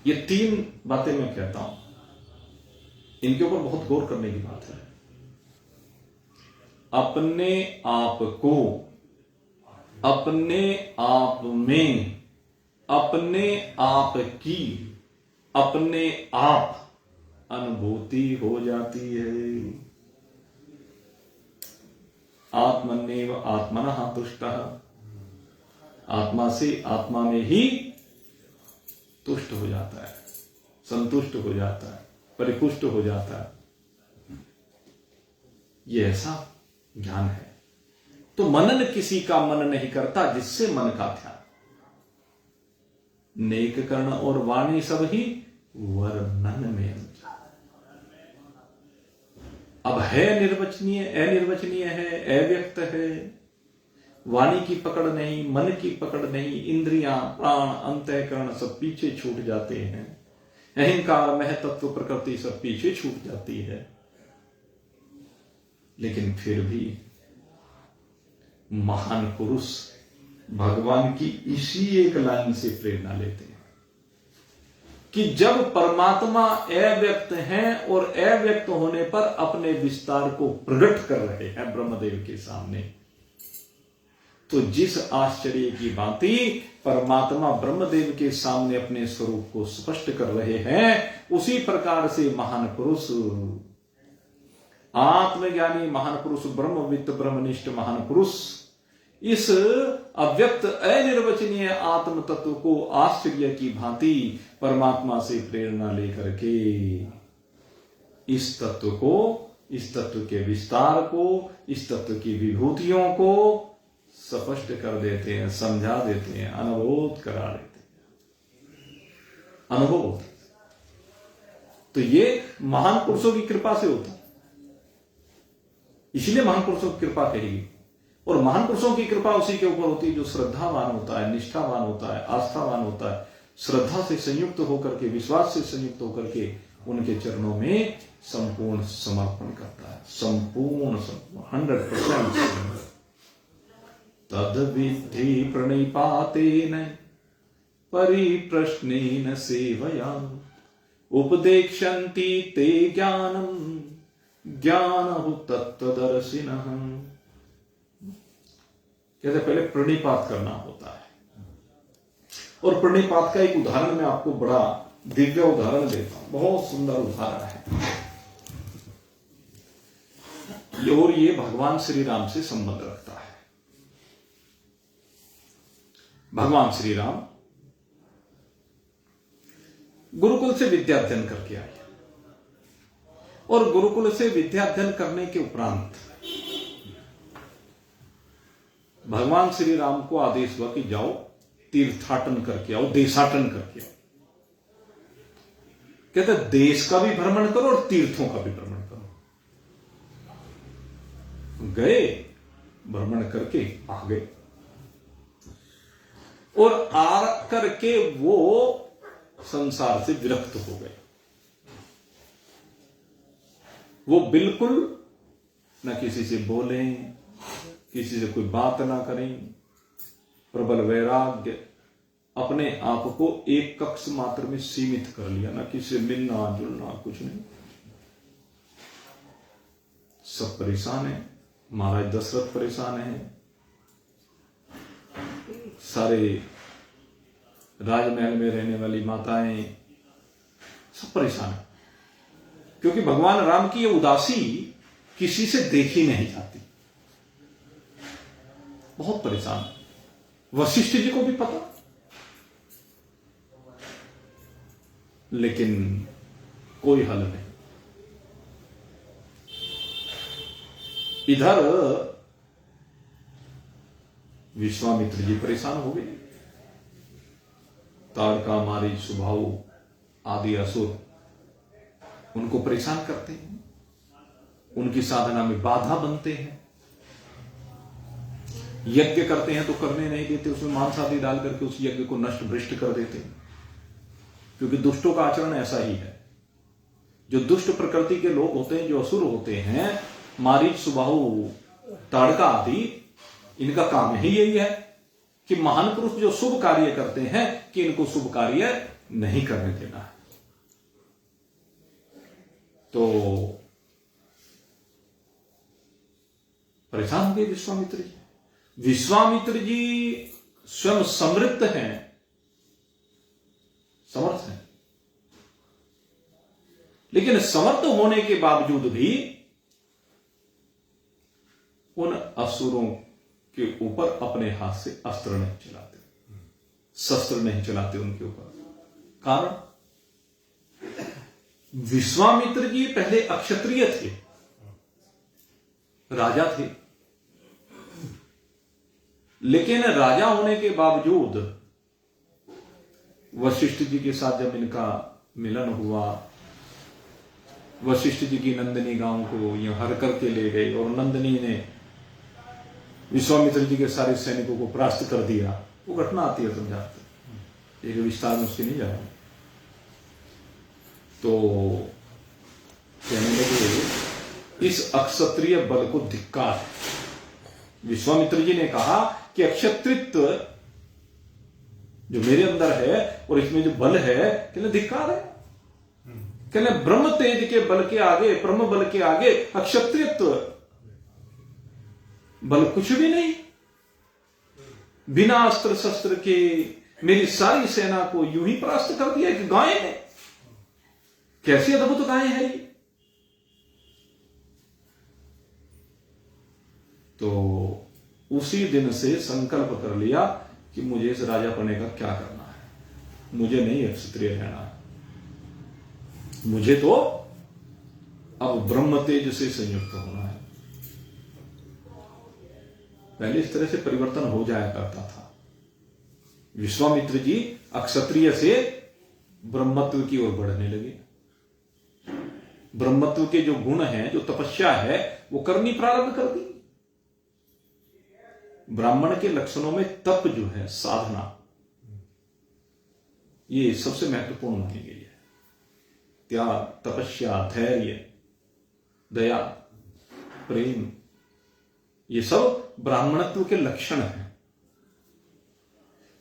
ये तीन बातें मैं कहता हूं, इनके ऊपर बहुत गौर करने की बात है। अपने आप को अपने आप में, अपने आप की अपने आप अनुभूति हो जाती है। आत्मन्येव आत्मनः तुष्टः, आत्मा से आत्मा में ही तुष्ट हो जाता है, संतुष्ट हो जाता है, परिपुष्ट हो जाता है। यह ऐसा ज्ञान है। तो मनन किसी का मन नहीं करता जिससे मन का ध्यान, नेक कर्ण और वाणी सब ही वर्णन में अंजा। अब है निर्वचनीय, अनिर्वचनीय है, अव्यक्त है, वाणी की पकड़ नहीं, मन की पकड़ नहीं, इंद्रियां, प्राण, अंतःकरण सब पीछे छूट जाते हैं, अहंकार, महतत्व, प्रकृति सब पीछे छूट जाती है। लेकिन फिर भी महान पुरुष भगवान की इसी एक लाइन से प्रेरणा लेते हैं कि जब परमात्मा अव्यक्त हैं और अव्यक्त होने पर अपने विस्तार को प्रकट कर रहे हैं ब्रह्मदेव के सामने, तो जिस आश्चर्य की भांति परमात्मा ब्रह्मदेव के सामने अपने स्वरूप को स्पष्ट कर रहे हैं, उसी प्रकार से महान पुरुष, आत्मज्ञानी महान पुरुष, ब्रह्मविद ब्रह्मनिष्ठ महान पुरुष इस अव्यक्त अनिर्वचनीय आत्म तत्व को आश्चर्य की भांति परमात्मा से प्रेरणा लेकर के इस तत्व को, इस तत्व के विस्तार को, इस तत्व की विभूतियों को स्पष्ट कर देते हैं, समझा देते हैं, अनुभूत करा देते हैं, अनुभव। तो ये महान पुरुषों की कृपा से होता है, इसलिए महान पुरुषों की कृपा कहेगी। और महान पुरुषों की कृपा उसी के ऊपर होती है जो श्रद्धावान होता है, निष्ठावान होता है, आस्थावान होता है, श्रद्धा से संयुक्त होकर के, विश्वास से संयुक्त होकर के उनके चरणों में संपूर्ण समर्पण करता है, संपूर्ण 100%। तद विद्धि प्रणिपातेन परिप्रश्नेन सेवया उपदेक्षन्ति ते ज्ञानम् ज्ञानहु तत्त्वदर्शिनः। कहते पहले प्रणिपात करना होता है, और प्रणिपात का एक उदाहरण मैं आपको बड़ा दिव्य उदाहरण देता हूं, बहुत सुंदर उदाहरण है, और ये भगवान श्री राम से संबंध रखता है। भगवान श्री राम गुरुकुल से विद्या अध्ययन करके आए, और गुरुकुल से विद्या अध्ययन करने के उपरांत भगवान श्री राम को आदेश हुआ कि जाओ तीर्थाटन करके आओ, देशाटन करके आओ। कहते देश का भी भ्रमण करो और तीर्थों का भी भ्रमण करो। गए, भ्रमण करके आ गए, और आ करके वो संसार से विरक्त हो गए। वो बिल्कुल न किसी से बोलें, किसी से कोई बात ना करें, प्रबल वैराग्य, अपने आप को एक कक्ष मात्र में सीमित कर लिया, ना किसी से मिलना जुलना कुछ नहीं। सब परेशान है, महाराज दशरथ परेशान है, सारे राजमहल में रहने वाली माताएं सब परेशान है, क्योंकि भगवान राम की ये उदासी किसी से देखी नहीं जाती। बहुत परेशान। वशिष्ठ जी को भी पता, लेकिन कोई हल नहीं। इधर विश्वामित्र जी परेशान हो गए। ताड़का, मारीच, सुबाहु आदि असुर उनको परेशान करते हैं, उनकी साधना में बाधा बनते हैं। यज्ञ करते हैं तो करने नहीं देते, उसमें मांस आदि डाल करके उस यज्ञ को नष्ट भ्रष्ट कर देते हैं, क्योंकि दुष्टों का आचरण ऐसा ही है। जो दुष्ट प्रकृति के लोग होते हैं, जो असुर होते हैं, मारीच, सुबाहु, ताड़का आदि, इनका काम ही यही है कि महान पुरुष जो शुभ कार्य करते हैं कि इनको शुभ कार्य नहीं करने देना है। तो परेशान हो गए विश्वामित्र जी। विश्वामित्र जी स्वयं समृद्ध हैं, समर्थ हैं, लेकिन समर्थ होने के बावजूद भी उन असुरों के ऊपर अपने हाथ से अस्त्र नहीं चलाते, शस्त्र नहीं चलाते उनके ऊपर। कारण, विश्वामित्र जी पहले अक्षत्रिय थे, राजा थे, लेकिन राजा होने के बावजूद वशिष्ठ जी के साथ जब इनका मिलन हुआ, वशिष्ठ जी की नंदिनी गांव को यूं हर करके ले गए और नंदिनी ने विश्वामित्र जी के सारे सैनिकों को परास्त कर दिया। वो घटना आती है, समझाते, एक विस्तार में उसकी नहीं जा रहा। तो कहने लगे इस अक्षत्रिय बल को धिक्कार है। विश्वामित्र जी ने कहा कि अक्षत्रित्व जो मेरे अंदर है और इसमें जो बल है, कहने धिक्कार है। कहने ब्रह्म तेज के बल के आगे, ब्रह्म बल के आगे अक्षत्रित्व बल कुछ भी नहीं। बिना अस्त्र शस्त्र के मेरी सारी सेना को यूं ही परास्त कर दिया कि गाय ने। कैसी अद्भुत गाय है ये। तो उसी दिन से संकल्प कर लिया कि मुझे इस राजा पने का क्या करना है, मुझे नहीं क्षत्रिय रहना है, मुझे तो अब ब्रह्म तेज से संयुक्त होना है। पहले इस तरह से परिवर्तन हो जाया करता था। विश्वामित्र जी अक्षत्रिय से ब्रह्मत्व की ओर बढ़ने लगे। ब्रह्मत्व के जो गुण हैं, जो तपस्या है, वो करनी प्रारंभ कर दी। ब्राह्मण के लक्षणों में तप जो है, साधना, ये सबसे महत्वपूर्ण मानी गई है। त्याग, तपस्या, धैर्य, दया, प्रेम, ये सब ब्राह्मणत्व के लक्षण हैं।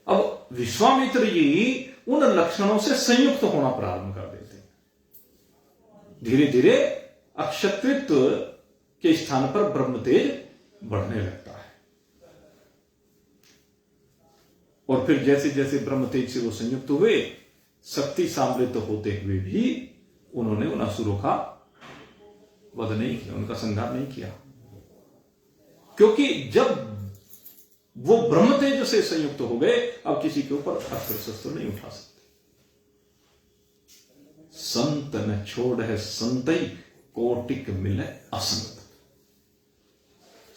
अब विश्वामित्र जी उन लक्षणों से संयुक्त होना प्रारंभ कर देते हैं। धीरे धीरे अक्षत्रित्व के स्थान पर ब्रह्मतेज बढ़ने लगता है। और फिर जैसे जैसे ब्रह्मतेज से वो संयुक्त हुए, शक्ति सामृत होते हुए भी उन्होंने उन असुरों का वध नहीं किया, उनका संहार नहीं किया, क्योंकि जब वो ब्रह्मतेज से संयुक्त हो गए, अब किसी के ऊपर अस्त्र शस्त्र नहीं उठा सकते। संत न छोड़ है संतई, कोटिक मिले असंत।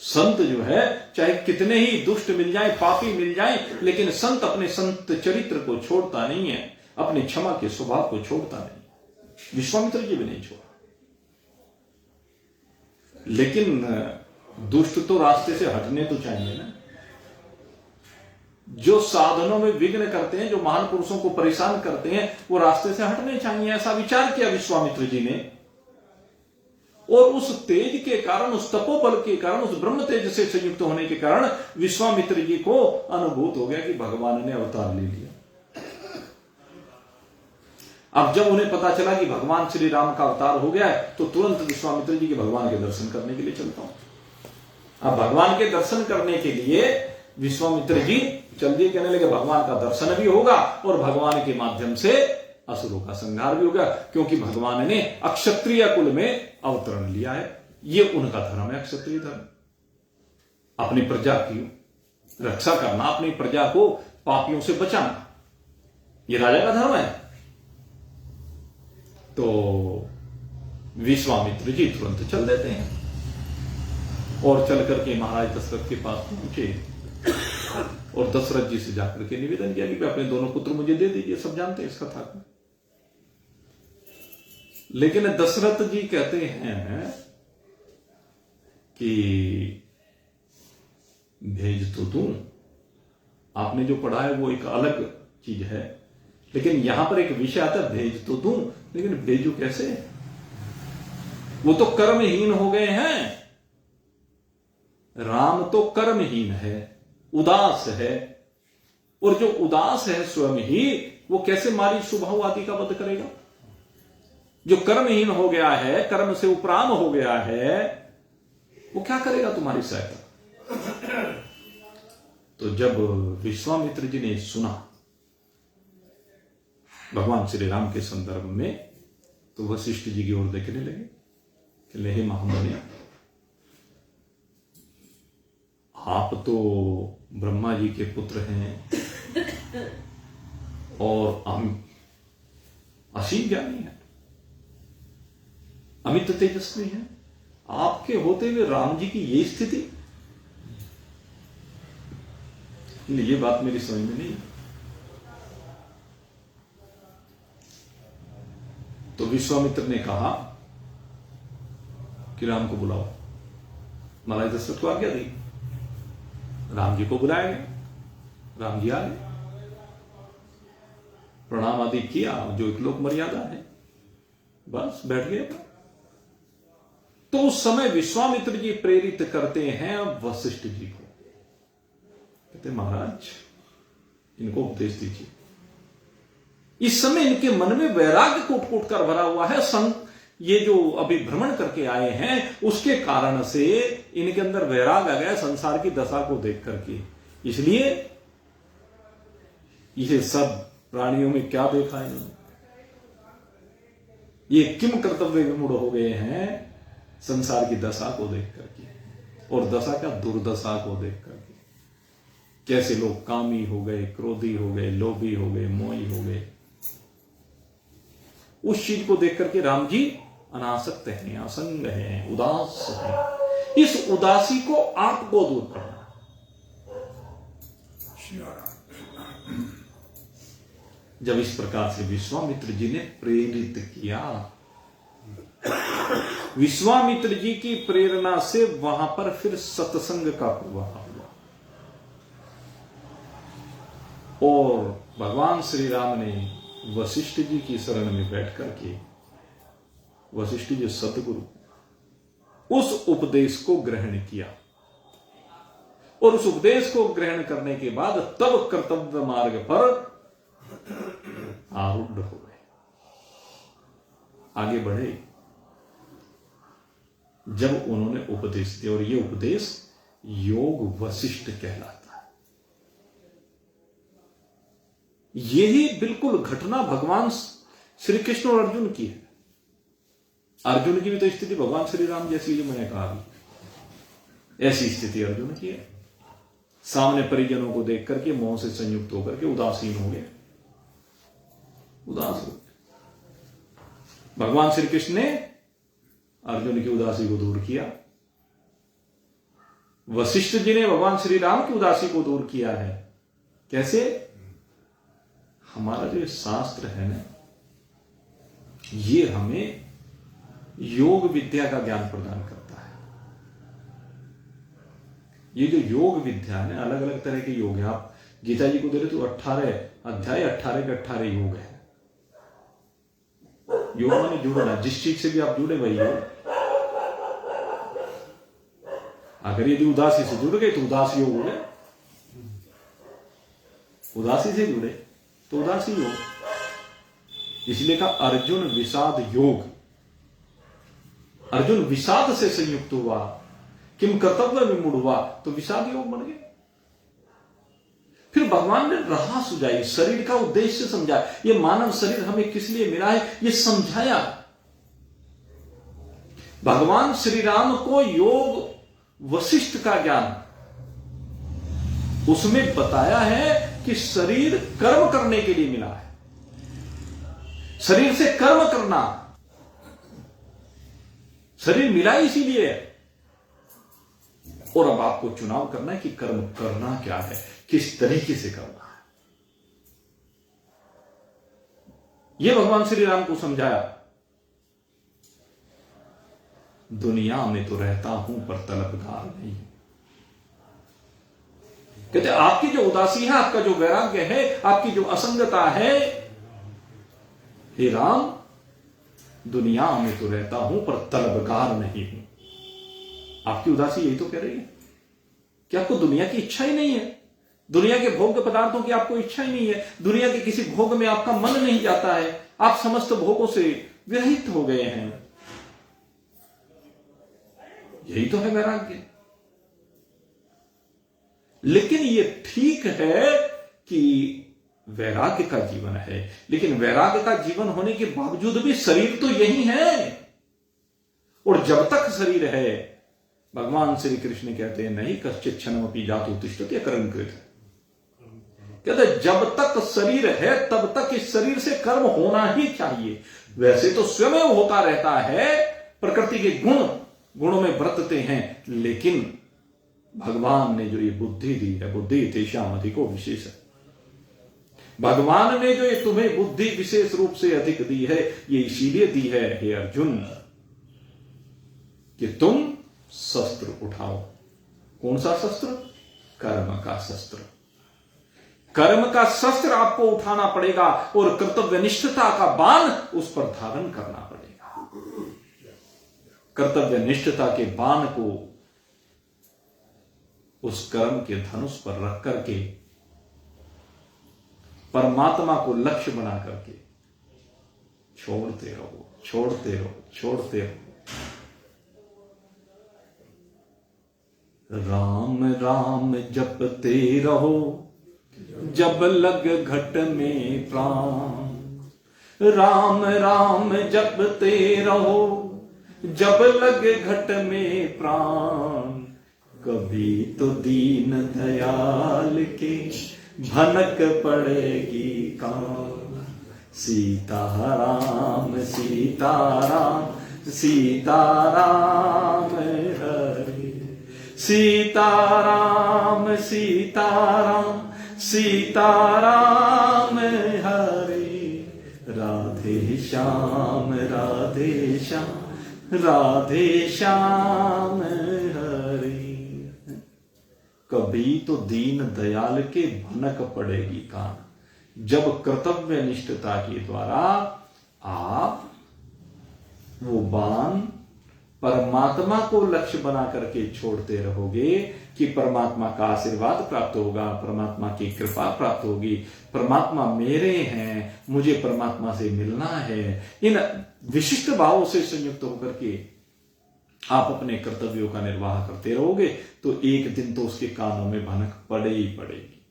संत जो है, चाहे कितने ही दुष्ट मिल जाए, पापी मिल जाए, लेकिन संत अपने संत चरित्र को छोड़ता नहीं है, अपने क्षमा के स्वभाव को छोड़ता नहीं। विश्वामित्र जी भी नहीं छोड़ा। लेकिन दुष्ट तो रास्ते से हटने तो चाहिए ना। जो साधनों में विघ्न करते हैं, जो महान पुरुषों को परेशान करते हैं, वो रास्ते से हटने चाहिए। ऐसा विचार किया विश्वामित्र जी ने, और उस तेज के कारण, उस तपोबल के कारण, उस ब्रह्म तेज से संयुक्त होने के कारण विश्वामित्र जी को अनुभूत हो गया कि भगवान ने अवतार ले लिया। अब जब उन्हें पता चला कि भगवान श्री राम का अवतार हो गया है तो तुरंत विश्वामित्र जी के भगवान के दर्शन करने के लिए चलता हूं। अब भगवान के दर्शन करने के लिए विश्वामित्र जी चल दिए, कहने लगे भगवान का दर्शन भी होगा और भगवान के माध्यम से असुरों का संहार भी होगा, क्योंकि भगवान ने अक्षत्रिय कुल में अवतरण लिया है। ये उनका धर्म है, क्षत्रिय धर्म। अपनी प्रजा की रक्षा करना, अपनी प्रजा को पापियों से बचाना, ये राजा का धर्म है। तो विश्वामित्र जी तुरंत चल देते हैं और चल करके महाराज दशरथ के पास पहुंचे और दशरथ जी से जाकर के निवेदन किया कि अपने दोनों पुत्र मुझे दे दीजिए। सब जानते हैं इस कथा को। लेकिन दशरथ जी कहते हैं कि भेज तो दूं, आपने जो पढ़ा है वो एक अलग चीज है, लेकिन यहां पर एक विषय आता है भेज तो दूं, लेकिन भेजू कैसे? वो तो कर्महीन हो गए हैं। राम तो कर्महीन है, उदास है, और जो उदास है स्वयं ही, वो कैसे मारी स्वभाव आदि का वध करेगा? जो कर्महीन हो गया है, कर्म से उपराम हो गया है, वो क्या करेगा तुम्हारी सहायता? तो जब विश्वामित्र जी ने सुना भगवान श्री राम के संदर्भ में, तो वशिष्ठ जी की ओर देखने लगे कि हे महामुनि, आप तो ब्रह्मा जी के पुत्र हैं और हम असीम ज्ञानी हैं, अमित तेजस्वी हैं, आपके होते हुए राम जी की ये स्थिति, ये बात मेरी समझ में नहीं। तो विश्वामित्र ने कहा कि राम को बुलाओ। महाराज दशरथ को आज्ञा दी, राम जी को बुलाया गया। राम जी आ गए, प्रणाम आदि किया, जो एक लोक मर्यादा है, बस बैठ गए। तो उस समय विश्वामित्र जी प्रेरित करते हैं वशिष्ठ जी को, कहते महाराज इनको उपदेश दीजिए। इस समय इनके मन में वैराग्य कूट कूट कर भरा हुआ है। ये जो अभी भ्रमण करके आए हैं उसके कारण से इनके अंदर वैराग आ गया संसार की दशा को देख करके। इसलिए ये सब प्राणियों में क्या देखा है इन्होंने, ये किम कर्तव्य विमूढ़ हो गए हैं संसार की दशा को देख करके, और दशा क्या दुर्दशा को देख करके। कैसे लोग कामी हो गए, क्रोधी हो गए, लोभी हो गए, मोही हो गए। उस चीज को देख करके राम जी अनासक्त हैं, असंग हैं, उदास हैं। इस उदासी को आपको दूर करना। जब इस प्रकार से विश्वामित्र जी ने प्रेरित किया, विश्वामित्र जी की प्रेरणा से वहां पर फिर सत्संग का प्रवाह हुआ और भगवान श्री राम ने वशिष्ठ जी की शरण में बैठ करके, वशिष्ठ जी सतगुरु, उस उपदेश को ग्रहण किया और उस उपदेश को ग्रहण करने के बाद तब कर्तव्य मार्ग पर आरूढ़ हो गए, आगे बढ़े। जब उन्होंने उपदेश दिया, और यह उपदेश योग वशिष्ठ कहलाता है। यही बिल्कुल घटना भगवान श्री कृष्ण और अर्जुन की है। अर्जुन की भी तो स्थिति भगवान श्री राम जैसी, जो मैंने कहा, ऐसी स्थिति अर्जुन की है। सामने परिजनों को देख करके मोह से संयुक्त होकर के उदासीन हो गए, उदास हो गए। भगवान श्री कृष्ण ने अर्जुन की उदासी को दूर किया, वशिष्ठ जी ने भगवान श्री राम की उदासी को दूर किया है। कैसे? हमारा जो शास्त्र है ना, ये हमें योग विद्या का ज्ञान प्रदान करता है। ये जो योग विद्या है ना, अलग अलग तरह के योग है। आप गीता जी को दे रहे तो 18 अध्याय, 18 के 18 योग है। योग माने जुड़ना, जिस चीज से भी आप जुड़े वही योग। अगर यदि उदासी से जुड़ गए तो उदास योग हो गया, उदासी से जुड़े तो उदासी योग। इसलिए कहा अर्जुन विषाद योग। अर्जुन विषाद से संयुक्त हुआ, किम कर्तव्य विमूढ़ हुआ, तो विषाद योग बन गया। फिर भगवान ने राह सुझाई, शरीर का उद्देश्य समझा, ये मानव शरीर हमें किस लिए मिला है ये समझाया। भगवान श्री राम को योग वशिष्ठ का ज्ञान, उसमें बताया है कि शरीर कर्म करने के लिए मिला है, शरीर से कर्म करना, शरीर मिला इसीलिए। और अब आपको चुनाव करना है कि कर्म करना क्या है, किस तरीके से करना है। यह भगवान श्री राम को समझाया। दुनिया में तो रहता हूं पर तलबगार नहीं। कहते आपकी जो उदासी है, आपका जो वैराग्य है, आपकी जो असंगता है, हे राम दुनिया में तो रहता हूं पर तलबगार नहीं हूं। आपकी उदासी यही तो कह रही है कि आपको दुनिया की इच्छा ही नहीं है, दुनिया के भोग्य पदार्थों की आपको इच्छा ही नहीं है, दुनिया के किसी भोग में आपका मन नहीं जाता है, आप समस्त भोगों से विरहित हो गए हैं। यही तो है वैराग्य। लेकिन यह ठीक है कि वैराग्य का जीवन है, लेकिन वैराग्य का जीवन होने के बावजूद भी शरीर तो यही है। और जब तक शरीर है, भगवान श्री कृष्ण कहते हैं नहीं कश्चित् क्षणमपि जातु तिष्ठति अकर्मकृत्। कहते जब तक शरीर है तब तक इस शरीर से कर्म होना ही चाहिए। वैसे तो स्वयं होता रहता है, प्रकृति के गुणों में बरतते हैं, लेकिन भगवान ने जो ये बुद्धि दी है, बुद्धि तेषाम् अधिको विशेष, भगवान ने जो ये तुम्हें बुद्धि विशेष रूप से अधिक दी है, ये इसीलिए दी है हे अर्जुन कि तुम शस्त्र उठाओ। कौन सा शस्त्र? कर्म का शस्त्र। कर्म का शस्त्र आपको उठाना पड़ेगा और कर्तव्यनिष्ठता का बाण उस पर धारण करना पड़ेगा। कर्तव्यनिष्ठता के बाण को उस कर्म के धनुष पर रख करके परमात्मा को लक्ष्य बना करके छोड़ते रहो, छोड़ते रहो, छोड़ते रहो। राम राम जपते रहो जब लग घट में प्राण। राम राम जपते रहो जब लग घट में प्राण। कभी तो दीन दयाल के भनक पड़ेगी कान। सीताराम सीताराम सीताराम हरे। सीताराम सीताराम सीताराम हरे। राधे श्याम राधे श्याम राधे श्याम हरे। कभी तो दीन दयाल के भनक पड़ेगी कान, जब कर्तव्य निष्ठता के द्वारा आप वो बाण परमात्मा को लक्ष्य बना करके छोड़ते रहोगे कि परमात्मा का आशीर्वाद प्राप्त होगा, परमात्मा की कृपा प्राप्त होगी, परमात्मा मेरे हैं, मुझे परमात्मा से मिलना है। इन विशिष्ट भावों से संयुक्त होकर के आप अपने कर्तव्यों का निर्वाह करते रहोगे तो एक दिन तो उसके कानों में भनक पड़े ही पड़ेगी।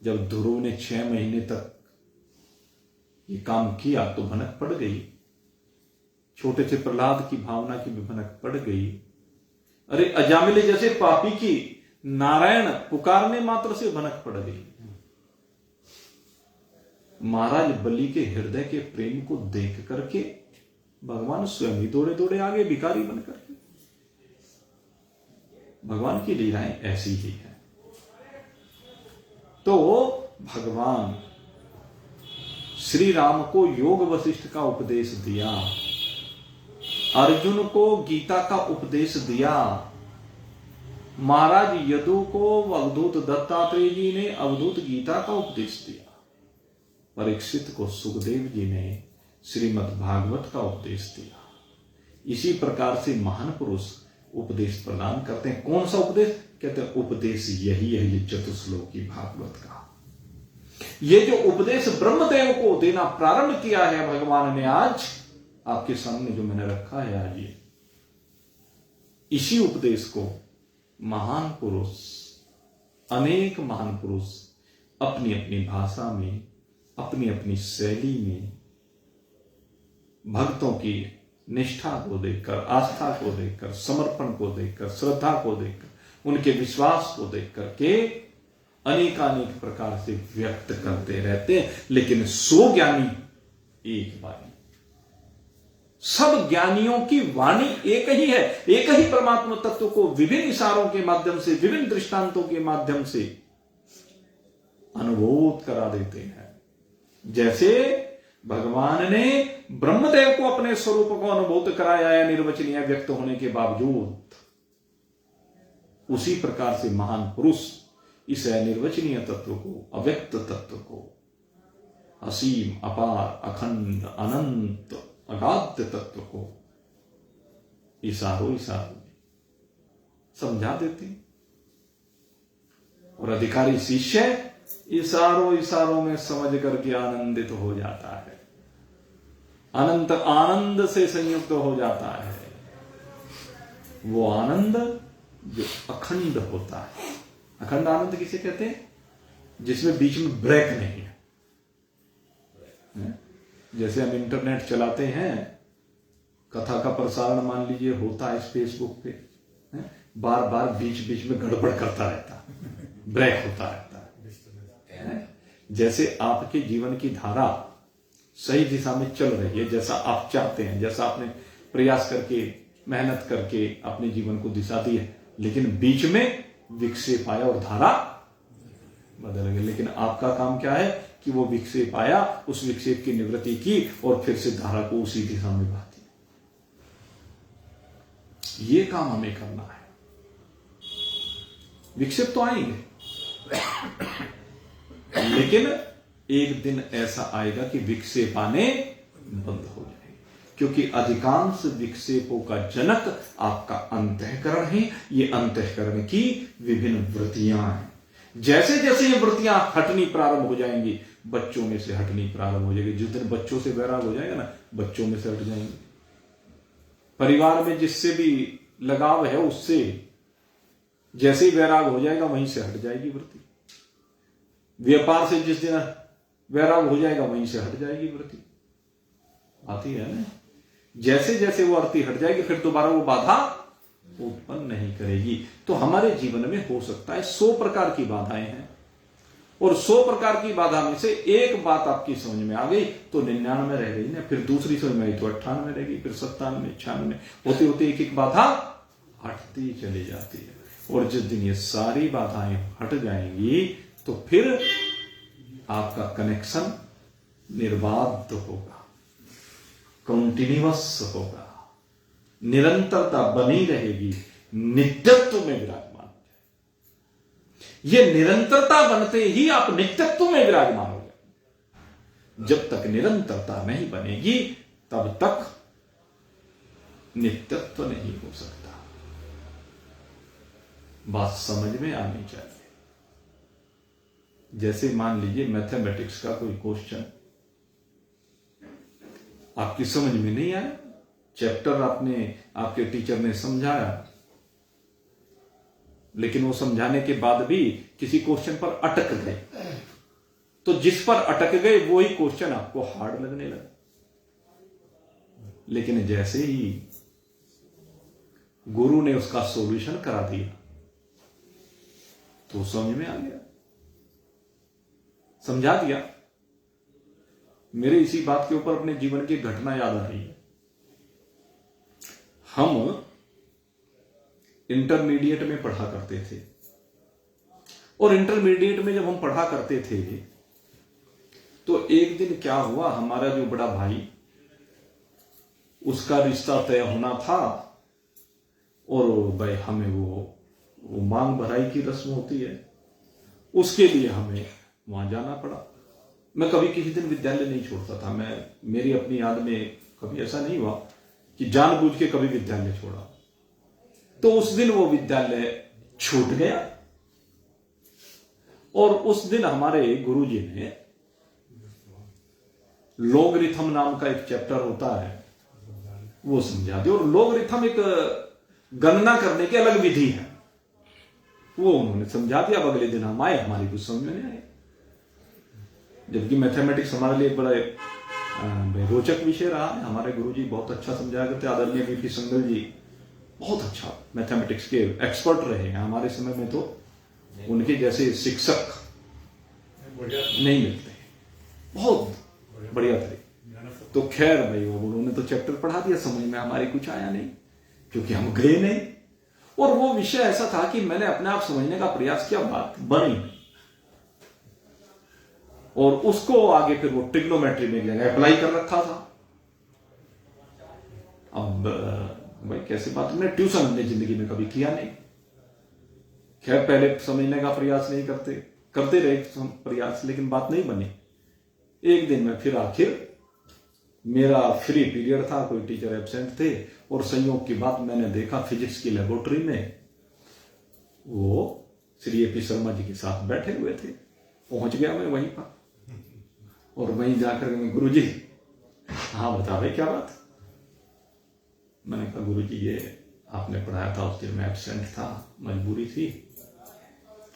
जब ध्रुव ने 6 महीने तक ये काम किया तो भनक पड़ गई। छोटे से प्रहलाद की भावना की भी भनक पड़ गई। अरे अजामिले जैसे पापी की नारायण पुकारने मात्र से भनक पड़ गई। महाराज बलि के हृदय के प्रेम को देख करके भगवान स्वयं ही दौड़े दौड़े आगे भिखारी बनकर के। भगवान की लीलाएं ऐसी ही है। तो भगवान श्री राम को योग वशिष्ठ का उपदेश दिया, अर्जुन को गीता का उपदेश दिया, महाराज यदु को अवधूत दत्तात्रेय जी ने अवधूत गीता का उपदेश दिया, परीक्षित को सुखदेव जी ने श्रीमद् भागवत का उपदेश दिया। इसी प्रकार से महान पुरुष उपदेश प्रदान करते हैं। कौन सा उपदेश? कहते हैं उपदेश यही है ये चतुश्लोकी भागवत का। ये जो उपदेश ब्रह्मदेव को देना प्रारंभ किया है भगवान ने, आज आपके सामने जो मैंने रखा है आज, ये इसी उपदेश को महान पुरुष, अनेक महान पुरुष अपनी अपनी भाषा में, अपनी अपनी शैली में भक्तों की निष्ठा को देखकर, आस्था को देखकर, समर्पण को देखकर, श्रद्धा को देखकर, उनके विश्वास को देखकर के अनेकानेक प्रकार से व्यक्त करते रहते हैं। लेकिन सो ज्ञानी एक वाणी, सब ज्ञानियों की वाणी एक ही है, एक ही परमात्मा तत्व को विभिन्न इशारों के माध्यम से, विभिन्न दृष्टांतों के माध्यम से अनुभूत करा देते हैं। जैसे भगवान ने ब्रह्मदेव को अपने स्वरूप को अनुभूत कराया है निर्वचनीय व्यक्त होने के बावजूद, उसी प्रकार से महान पुरुष इस अनिर्वचनीय तत्व को, अव्यक्त तत्व को, असीम, अपार, अखंड, अनंत, अगाध तत्व को इशारों इशारों में समझा देते हैं। और अधिकारी शिष्य इशारों इशारों में समझ करके आनंदित हो जाता है, अनंत आनंद से संयुक्त हो जाता है। वो आनंद जो अखंड होता है। अखंड आनंद किसे कहते हैं? जिसमें बीच में ब्रेक नहीं है। जैसे हम इंटरनेट चलाते हैं, कथा का प्रसारण मान लीजिए होता है इस फेसबुक पे, बार बार बीच बीच में गड़बड़ करता रहता है, ब्रेक होता रहता है। जैसे आपके जीवन की धारा सही दिशा में चल रही है, जैसा आप चाहते हैं, जैसा आपने प्रयास करके, मेहनत करके अपने जीवन को दिशा दी है, लेकिन बीच में विक्षेप आया और धारा बदल गई। लेकिन आपका काम क्या है कि वो विक्षेप आया, उस विक्षेप की निवृत्ति की और फिर से धारा को उसी दिशा में बहाती। ये काम हमें करना है। विक्षेप तो आएंगे, लेकिन एक दिन ऐसा आएगा कि विक्षेप आने बंद हो जाएंगे, क्योंकि अधिकांश विक्षेपों का जनक आपका अंतःकरण है। ये अंतःकरण की विभिन्न वृत्तियां हैं। जैसे जैसे ये वृत्तियां हटनी प्रारंभ हो जाएंगी, बच्चों में से हटनी प्रारंभ हो जाएगी। जिस दिन बच्चों से वैराग हो जाएगा ना, बच्चों में से हट जाएंगे। परिवार में जिससे भी लगाव है, उससे जैसे ही वैराग हो जाएगा वहीं से हट जाएगी वृत्ति। व्यापार से जिस दिन वैराग हो जाएगा वहीं से हट जाएगी वृत्ति। आती है ना, जैसे जैसे वो आरती हट जाएगी फिर दोबारा वो बाधा उत्पन्न नहीं करेगी। तो हमारे जीवन में हो सकता है 100 प्रकार की बाधाएं हैं, और 100 प्रकार की बाधा में से एक बात आपकी समझ में आ गई तो 99 रह गई ना, फिर दूसरी समझ में आई तो 98 रहेगी, फिर 97, 96 होते होते एक एक बाधा हटती चली जाती है। और जिस दिन ये सारी बाधाएं हट जाएंगी तो फिर आपका कनेक्शन निर्बाध होगा, कंटिन्यूअस होगा, निरंतरता बनी रहेगी, नित्यत्व में विराजमान। ये निरंतरता बनते ही आप नित्यत्व में विराजमान हो जाए। जब तक निरंतरता नहीं बनेगी तब तक नित्यत्व नहीं हो सकता। बात समझ में आनी चाहिए। जैसे मान लीजिए मैथमेटिक्स का कोई क्वेश्चन आपकी समझ में नहीं आया, चैप्टर आपके टीचर ने समझाया, लेकिन वो समझाने के बाद भी किसी क्वेश्चन पर अटक गए, तो जिस पर अटक गए वो ही क्वेश्चन आपको हार्ड लगने लगा। लेकिन जैसे ही गुरु ने उसका सॉल्यूशन करा दिया तो समझ में आ गया, समझा दिया। मेरे इसी बात के ऊपर अपने जीवन की घटना याद आ रही है। हम इंटरमीडिएट में पढ़ा करते थे, और इंटरमीडिएट में जब हम पढ़ा करते थे तो एक दिन क्या हुआ, हमारा जो बड़ा भाई, उसका रिश्ता तय होना था, और भाई हमें वो मांग भराई की रस्म होती है, उसके लिए हमें वहां जाना पड़ा। मैं कभी किसी दिन विद्यालय नहीं छोड़ता था। मेरी अपनी याद में कभी ऐसा नहीं हुआ कि जानबूझ के कभी विद्यालय छोड़ा। तो उस दिन वो विद्यालय छूट गया, और उस दिन हमारे गुरुजी ने लोगरिथम नाम का एक चैप्टर होता है वो समझा दिया, और लोगरिथम एक गणना करने की अलग विधि है, वो उन्होंने समझा दिया। अब अगले दिन हम आए, हमारी कुछ समझ में नहीं आए, जबकि मैथमेटिक्स हमारे लिए बड़ा रोचक विषय रहा है। हमारे गुरुजी बहुत अच्छा समझाया करते, आदरणीय बीपी संगल जी बहुत अच्छा मैथमेटिक्स के एक्सपर्ट रहे हैं। हमारे समय में तो उनके जैसे शिक्षक नहीं मिलते, बहुत बढ़िया थे। तो खैर भाई वो उन्होंने तो चैप्टर पढ़ा दिया, समझ में हमारे कुछ आया नहीं क्योंकि हम गए नहीं, और वो विषय ऐसा था कि मैंने अपने आप समझने का प्रयास किया, बात बनी नहीं, और उसको आगे फिर वो ट्रिग्नोमेट्री में जगह अप्लाई कर रखा था। अब भाई कैसे बात, हमने ट्यूशन अपनी जिंदगी में कभी किया नहीं। खैर पहले समझने का प्रयास नहीं करते रहे प्रयास, लेकिन बात नहीं बनी। एक दिन में फिर आखिर मेरा फ्री पीरियड था, कोई टीचर एब्सेंट थे, और संयोग की बात मैंने देखा फिजिक्स की लेबोरेटरी में वो श्री ए पी शर्मा जी के साथ बैठे हुए थे। पहुंच गया मैं वहीं पर, और वहीं जाकर मैं, गुरुजी हाँ बता भाई क्या बात। मैंने कहा गुरुजी ये आपने पढ़ाया था, उस दिन मैं एब्सेंट था, मजबूरी थी,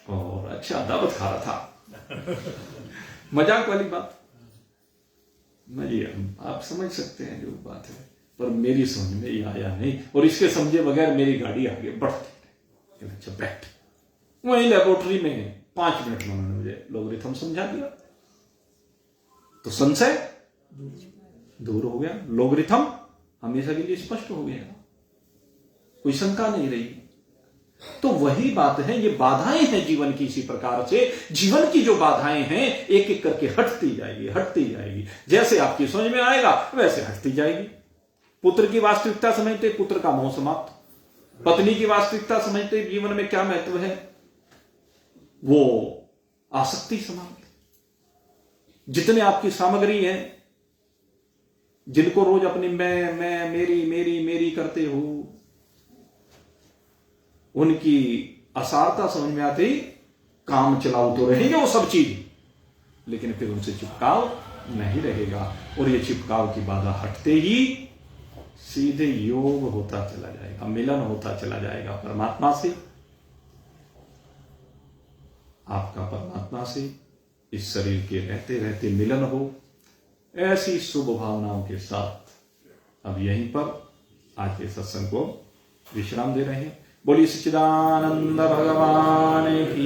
और अच्छा दावत खा रहा था मजाक वाली बात। नहीं आप समझ सकते हैं जो बात है, पर मेरी समझ में ये आया नहीं, और इसके समझे बगैर मेरी गाड़ी आगे बढ़ती। अच्छा बैठ, वहीं लेबोरेटरी में 5 मिनट में उन्होंने मुझे लोगरिथम समझा दिया, तो संशय दूर हो गया, लोगरिथम हमेशा के लिए स्पष्ट हो गया, कोई शंका नहीं रही। तो वही बात है, ये बाधाएं हैं जीवन की। इसी प्रकार से जीवन की जो बाधाएं हैं एक एक करके हटती जाएगी। जैसे आपकी समझ में आएगा वैसे हटती जाएगी। पुत्र की वास्तविकता समझते पुत्र का मोह समाप्त, पत्नी की वास्तविकता समझते जीवन में क्या महत्व है वो आसक्ति समाप्त। जितने आपकी सामग्री है, जिनको रोज अपनी मैं मेरी करते हो, उनकी असारता समझ में आती, काम चलाओ तो रहेंगे वो सब चीज, लेकिन फिर उनसे चिपकाव नहीं रहेगा, और ये चिपकाव की बाधा हटते ही सीधे योग होता चला जाएगा, मिलन होता चला जाएगा परमात्मा से। आपका परमात्मा से इस शरीर के रहते रहते मिलन हो, ऐसी शुभ भावनाओं के साथ अब यहीं पर आज के सत्संग को विश्राम दे रहे हैं। बोलिए सच्चिदानंद भगवान की।